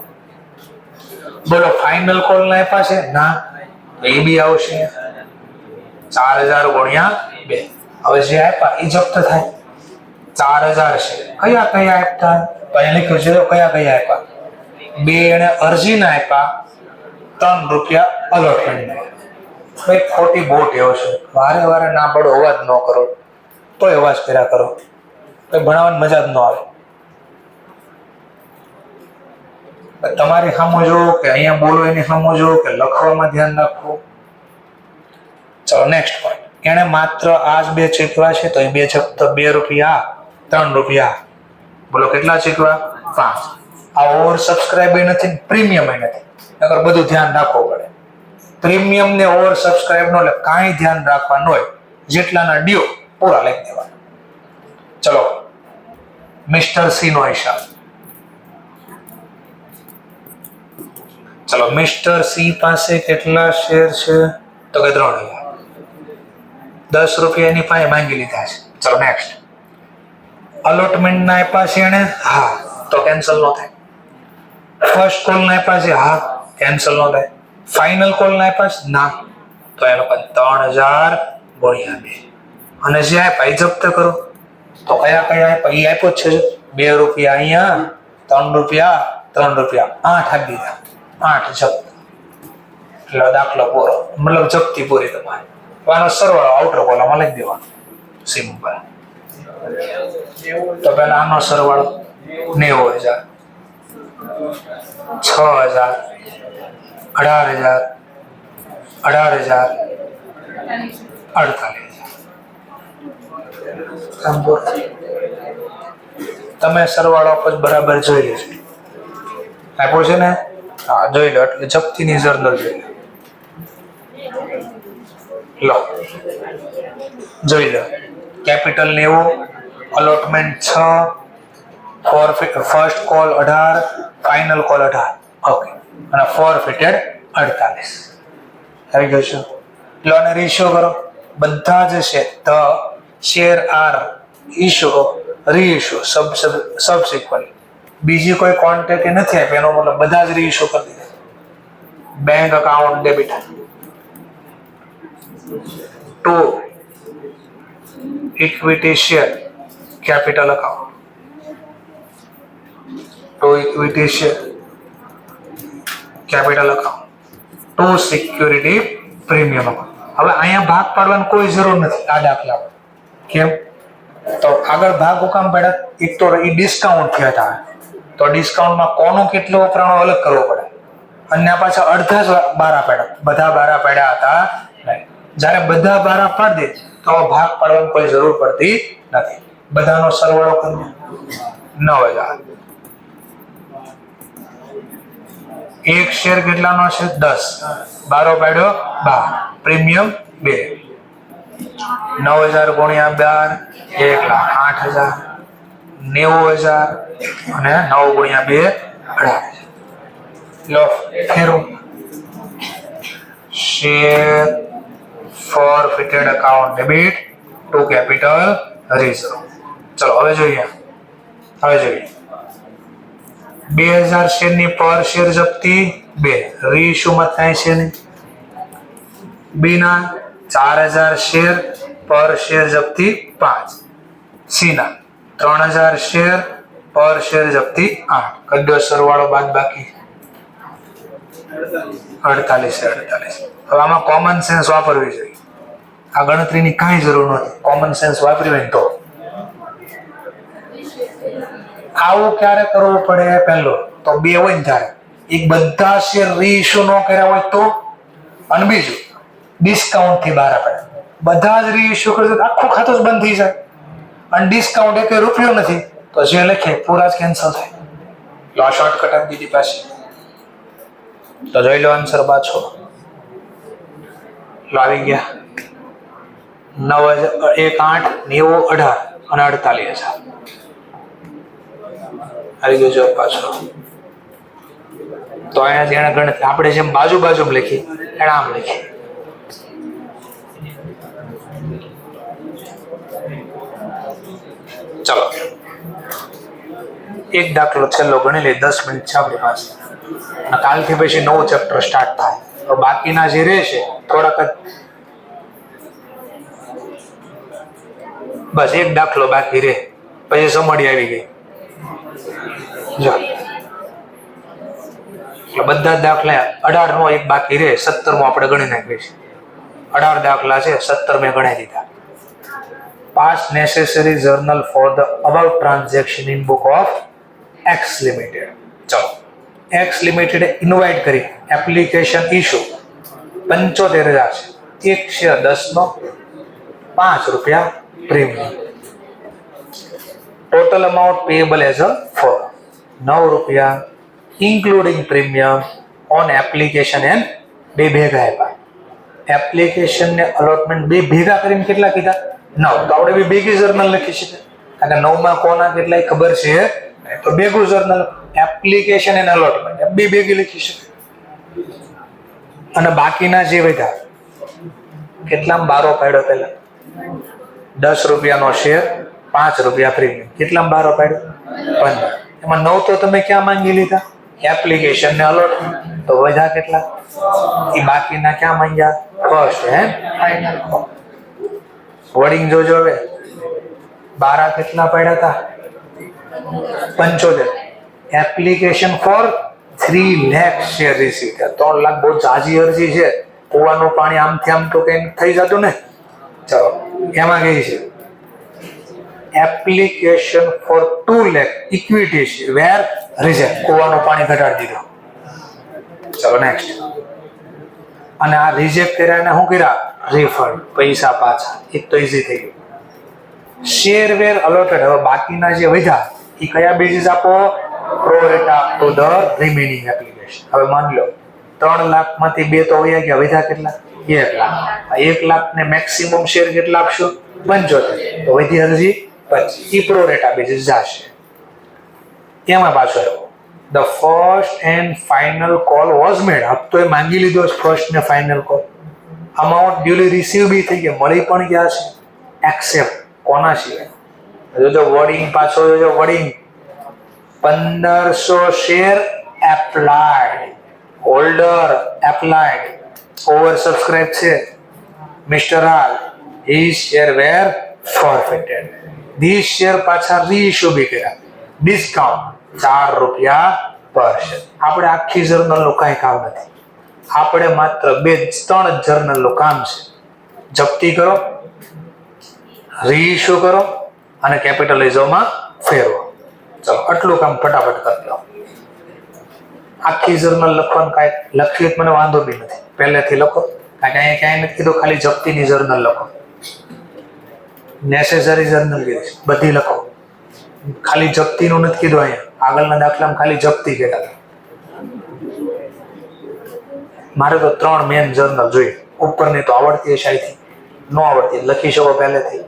બોલો, ફાઇનલ કોલ ના આપ્યા છે ના, તો એ બી આવશે 4000 ગુણ્યા 2. હવે જે આપ્યા એ જપ્ત થાય. 4000 છે, કયા આપ્યા? તો અહીંયા લખ્યું છે કયા આપ્યા. 2 એને અરજી ના આપ્યા, 3 રૂપિયા અલોટમેન્ટ ના. ભાઈ ખોટી બહુ ટેવ છે. વારે ના પડો અવાજ ન કરો, તોય અવાજ કર્યા કરો, તો ભણાવવાની મજા જ ન આવે. તમારે સમજો કે અહીંયા બોલો એની સમજો કે લખવામાં ધ્યાન રાખવું. ચલો, નેક્સ્ટ પોઈન્ટ. એને માત્ર આ જ 2 ચૂકવા છે, તો એ 2 જપ્ત. 2 રૂપિયા 3 રૂપિયા. બોલો કેટલા ચૂકવા? 5. આ ઓવર સબસ્ક્રાઇબ નથી, પ્રીમિયમ નથી, નકર બધું ધ્યાન રાખવું પડે. પ્રીમિયમ ને ઓવર સબસ્ક્રાઇબ નો એટલે કાંઈ ધ્યાન રાખવાનું હોય, જેટલાના ડ્યુ પૂરા લઈ દેવાના. ચલો મિસ્ટર સી નો હિસાબ. ચલો મિસ્ટર સી પાસે કેટલા શેર છે? તો કે 3000. 10 રૂપિયા એની પાસે માંગી લીધા છે. ચલો નેક્સ્ટ. અલોટમેન્ટ ના આપ્યા છે એને? હા, તો કેન્સલ નો થાય. ફર્સ્ટ કોલ ના આપ્યા છે? હા, કેન્સલ નો થાય. ફાઇનલ કોલ ના આપ્યા છે? ના, તો એનો 3000 ગુણ્યા 2. અને જે આપ્યા એ જપ્ત કરો. તો કયા કયા આપ્યા? એ આપ્યો જ છે. 2 રૂપિયા અહીંયા, 3 રૂપિયા, 3 રૂપિયા, 8 આપી દીધા. 8 જપ્ત. એટલે દાખલો પૂરો, મતલબ જપ્તી પૂરી તમારી. આનો સરવાળો આઉટર કોલમમાં લખી દેવાનો. સિમ્પલ. તો પહેલા આનો સરવાળો 90000, 6000, 18000, 18000, 48000. તમે સરવાળો પછી બરાબર જોઈ લેજો. આપ્યો છે ને? હા, જોઈ લો. એટલે જપ્તીની જર્નલ જોઈ લો. જોઈ લો. Capital 90, allotment 6, first call 18, final call 18. Okay. અને ફોરફિટેડ 48. આવી ગયું છે. લો ને રેશિયો કરો. બધા જ છે. The share are issue reissue subsequent. બીજી કોઈ ક્વોન્ટિટી નથી આપી, એનો મતલબ બધા જ રીઇશ્યુ કરી દીધા. Bank account debit. 2 equity share capital account. 2 equity share capital account. 2 security premium account. હવે અહીંયા ભાગ પાડવાની કોઈ જરૂર નથી આ દાખલામાં. કેમ? તો આગળ ભાગ હુકામ પડ્યા? એક તો એ ડિસ્કાઉન્ટ થયા હતા, તો ડિસ્કાઉન્ટમાં કોનું કેટલું વપરાણું અલગ કરવો પડે. અને પાછા અડધા જ બારા પડ્યા, બધા બારા પડ્યા હતા નહીં. જ્યારે બધા બારા પાડી દે તો ભાગ પાડવાની કોઈ જરૂર પડતી નથી. બધાનો સરવાળો કરીએ 9000. એક શેર કેટલાનો છે? 10. બારો પાડ્યો 12. પ્રીમિયમ 2. 9000 ગુણ્યા 12 1,08,000. 90000 અને 9 ગુણ્યા 2 18,000. લો ફેરવું. Share forfeited account debit to capital reserve. ચલો હવે જોઈએ. 2000 શેરની પર શેર જપ્તી 2. રીઇશ્યુમાં થાય છે ને બી ના 4000 શેર પર શેર જપ્તી 5. સી ના 3000 શેર પર શેર જપ્તી 8. કદ્યો સરવાળો બાદ બાકી 48. હવે આમાં કોમન સેન્સ વાપરવી જોઈએ. આ ગણતરીની કાંઈ જરૂર નથી. કોમન સેન્સ વાપરી હોય તો આવું ક્યારે કરવું પડે? પહેલો તો 2 હોય ને ત્યારે એક બધા શેર રીઇશ્યુ ન કર્યા હોય તો, અને બીજું ડિસ્કાઉન્ટ થી બહાર પડે. બધા જ રીઇશ્યુ કરશે આખું ખાતું જ બંધ થઈ જાય. અને ડિસ્કાઉન્ટ એક રૂપિયો નથી તો જે લખે પૂરા જ કેન્સલ થાય. લો શોર્ટકટ આપી દીધી પાછી. તો જોઈ લો આન્સર પાછો. લો આવી ગયા 9 1 8 90 18 અને 48,000. આવી ગયો જવાબ પાછો. તો અહીંયા જેને ગણતરી આપણે જેમ બાજુ લખી એને આમ લખી. ચલો એક દાખલો છેલ્લો ગણી લઈ. 10 મિનિટ છે આપણી પાસે. કાલથી પછી નવું ચેપ્ટર સ્ટાર્ટ થાય. તો બાકીના જે રહેશે થોડાક બસ એક દાખલો બાકી રહે પછી સમડી આવી ગઈ. જો બધા દાખલા 18 નો એક બાકી રહે, 17 માં આપણે ગણી નાખીએ છીએ. 18 દાખલા છે, 17 મેં ગણી દીધા. Pass necessary journal for the above transaction in book of X Limited. ચલો X Limited ઇન્વાઇટ કરી એપ્લિકેશન ઇશ્યુ 75,000 છે. એક શેર 10 નો 5 રૂપિયા premium. Total amount payable as a for 9 રૂપિયા including premium on application and બે ભેગા આપ્યા. એપ્લિકેશન ને અલોટમેન્ટ બે ભેગા કરીને કેટલા કીધા? 9. તો આપણે બે ભેગી જર્નલ લખી શકીએ, કારણ કે 9માં કોના કેટલા ખબર છે તો ભેગું જર્નલ. એપ્લિકેશન અને અલોટમેન્ટ બે ભેગી લખી શકીએ. અને બાકીના જે વધ્યા કેટલામાં બારો પાડ્યો? પેલા 10 રૂપિયાનો શેર, 5 રૂપિયા પ્રીમિયમ. કેટલામાં બારો પાડ્યો? 15. એમાં 9 તો તમે ક્યાં માંગી લીધા? એપ્લિકેશન ને અલોટમેન્ટ. તો વધ્યા કેટલા? એ બાકીના ક્યાં માંગ્યા? First final. વર્ડિંગ જોજો હવે. બારા કેટલા પડ્યા હતા? 75. Application for 3 lakh share receive થયા. 3 લાખ બહુ જાજી અરજી છે. કુવાનું પાણી આમથી આમ તો કઈ થઈ જતું ને. ચલો એમાં કઈ છે application for 2 lakh equity share were reject. કુવાનું પાણી ઘટાડી દીધું. ચલો નેક્સ્ટ. અને આ રિજેક્ટ કર્યા એને શું કર્યા? રિફંડ, પૈસા પાછા. એક તો ઈઝી થઈ ગયું. શેર વેર અલોટેડ. હવે બાકીના જે વધ્યા એ કયા બેઝિસ આપો? Pro rata to the remaining application. હવે માની લો 3 લાખમાંથી 2 તો વયા ગયા, વધ્યા કેટલા? 1 લાખ. આ 1 લાખ ને મેક્સિમમ શેર કેટલા આપશો? 75. તો વધી અરજી 25. ઈ પ્રો રેટા બેઝિસ જશે. એમાં પાછો આવ્યો the first and final call was made. अब तो ये मांगी लीधो फर्स्ट ने final call. Amount duly receive भी થઈ ગઈ, મળી પણ ગયા છે. એક્સેપ્ટ કોના સિવાય? જો વર્ડિંગ પાછો જો wording 1500 share applied. Holder applied. Over subscribe છે. Mister R his share were forfeited. these share પાછા રીઇશ્યુ બી કર્યા. ડિસ્કાઉન્ટ 4 રૂપિયા પર શેર. આપણે આખી જર્નલનું કાંઈ કામ નથી. આપણે માત્ર 2-3 જર્નલનું કામ છે. જપ્તી કરો, રીઇશ્યુ કરો અને કેપિટલાઇઝોમાં ફેરવો. ચલો આટલું કામ ફટાફટ કરી લો. આખી જર્નલ લખવાનું કાંઈ લખ્યું મને વાંધો બી નથી, પહેલેથી લખો. કારણ કે અહીંયા ક્યાંય નથી કીધું ખાલી જપ્તીની જર્નલ લખો. નેસેસરી જર્નલ કીધી બધી લખો. ખાલી જપ્તીનું નથી કીધું. અહીંયા આગળના દાખલામાં ખાલી જપ્તી કહેતા. મારે તો 3 મેન જર્નલ જોઈએ. ઉપરની તો આવડતી હશે, અહીંથી ન આવડતી લખી શકો પહેલેથી.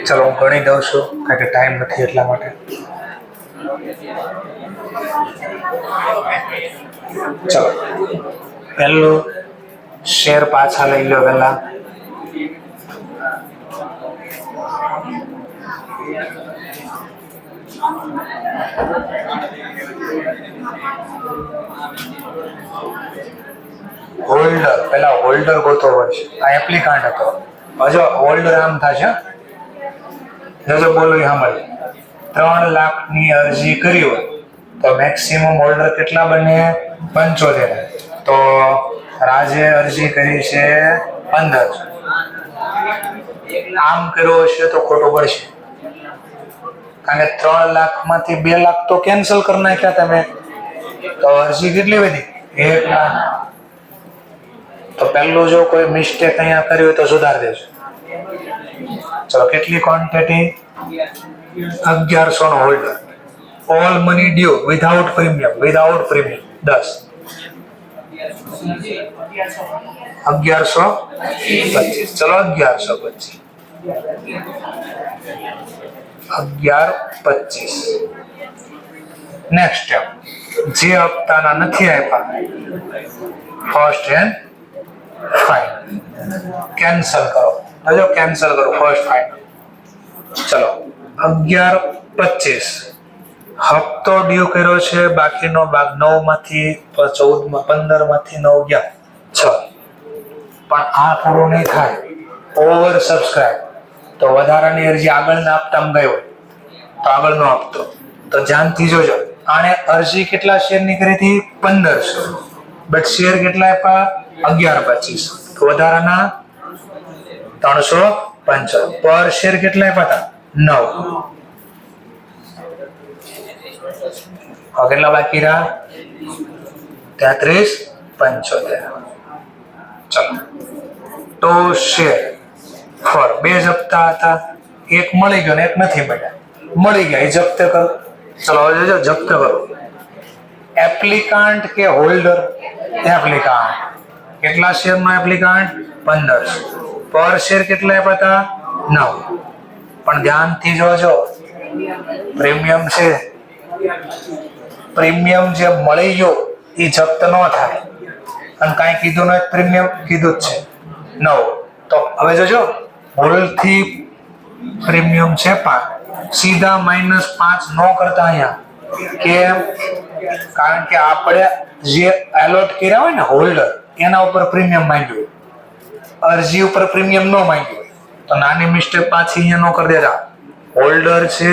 ચલો હું ગણી દઉં છું, કારણ કે ટાઈમ નથી એટલા માટે. ચલો પહેલું શેર પાછા લઈ લો. પહેલા હોલ્ડર, પેલા હોલ્ડર ગોતવો પડશે. આ એપ્લિકાન્ટ હતો. હજો હોલ્ડર આમ થશે. જો બોલો સાંભળ, 3 લાખની અરજી કરી હોય તો મેક્સિમમ હોલ્ડર કેટલા બને? 75. તો રાજે અરજી કરી છે 15. આમ કર્યો હશે તો ખોટું પડશે, કારણ કે 3 લાખમાંથી 2 લાખ તો કેન્સલ કરી નાખ્યા તમે, તો અરજી કેટલી વધી? 1 લાખ. તો પહેલું જો કોઈ મિસ્ટેક અહીંયા કરી હોય તો સુધારી દેજો. ચલો, કેટલી ક્વોન્ટિટી? 1100 નો holder. All money due without premium, 10. 1125. ચલો 1125. 1125. નેક્સ્ટ સ્ટેપ, જે હપ્તાના નથી આપ્યા ફર્સ્ટ એન્ડ ફાઇનલ કેન્સલ કરો. જો કેન્સલ કરો ફર્સ્ટ ફાઇનલ. ચલો 1125 હપ્તો ડ્યુ કર્યો છે, બાકીનો ભાગ 9 માંથી 14 માં 15 માંથી 9 ગયા 6. પણ આ પૂરો નહીં થાય, ઓવર સબસ્ક્રાઇબ, તો વધારાની અરજી આગળના હપ્તામાં ગઈ હોય તો આગળનો હપ્તો. તો ધ્યાનથી જોજો, આણે અરજી કેટલા શેરની કરી હતી? 1500. બટ શેર કેટલા આપ્યા? 1125. તો વધારાના 375. પર શેર કેટલા આપ્યા હતા? 9. કેટલા બાકી રહ્યા? 3375. ચલો, તો શેર ફોર 2 જ હપ્તા હતા, એક મળી ગયો ને એક નથી મળ્યા. મળી ગયા એ જપ્ત કરો. ચલો હવે જો જપ્ત કરો. એપ્લિકાન્ટ કે હોલ્ડર? એપ્લિકાન્ટ. કેટલા શેરનો એપ્લિકાન્ટ? 1500. પર શેર કેટલા આપ્યા હતા? 9. પણ ધ્યાનથી જોજો, પ્રીમિયમ છે, પ્રીમિયમ જે મળી ગયો એ જપ્ત ન થાય. અને કાંઈ કીધું ન, પ્રીમિયમ કીધું જ છે 9. તો હવે જોજો, ભૂલથી પ્રીમિયમ છે 5, સીધા -5 ન કરતા અહીંયા. કેમ? કારણ કે આપણે જે એલોટ કર્યા હોય ને હોલ્ડર, એના ઉપર પ્રીમિયમ માંગ્યું, અરજી ઉપર પ્રીમિયમ ન માંગ્યું, તો નાની મિસ્ટેક પાછી અહીંયા ન કરી દેતા. હોલ્ડર છે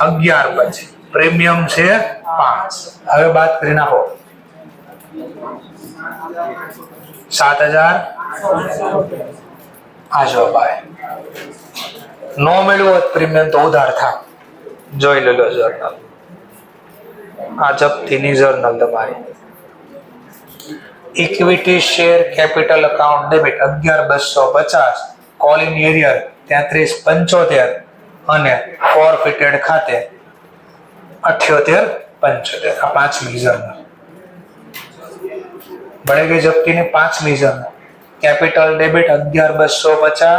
1125, પ્રીમિયમ છે 5. હવે બાદ કરી નાખો 7000. આ જો ભાઈ, નો મળ્યું હોત પ્રીમિયમ તો ઉધાર થાય. જોઈ લેલો જર્નલ, આ જપ્તીની જર્નલ તમારી. Equity share capital account debit 11250, call in arrear 3375 અને ફોરફિટેડ ખાતે 7875. આ 5મી જર્નલ બળે ગઈ જપ્તીની 5મી જર્નલ. કેપિટલ ડેબિટ 11250,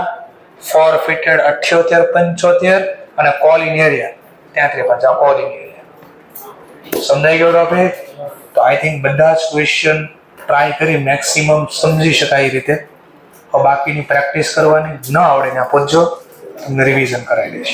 ફોરફિટેડ 7875 અને call in arrear 3350. Call in arrear સમજાઈ ગયો ટોપિક? તો આઈ થિંક બધા જ ક્વેશ્ચન ટ્રાય કરી મેક્સિમમ સમજી શકાય એ રીતે. હવે બાકીની પ્રેક્ટિસ કરવાની, ન આવડે ત્યાં પૂછજો, તમને રિવિઝન કરાવી દઈશ.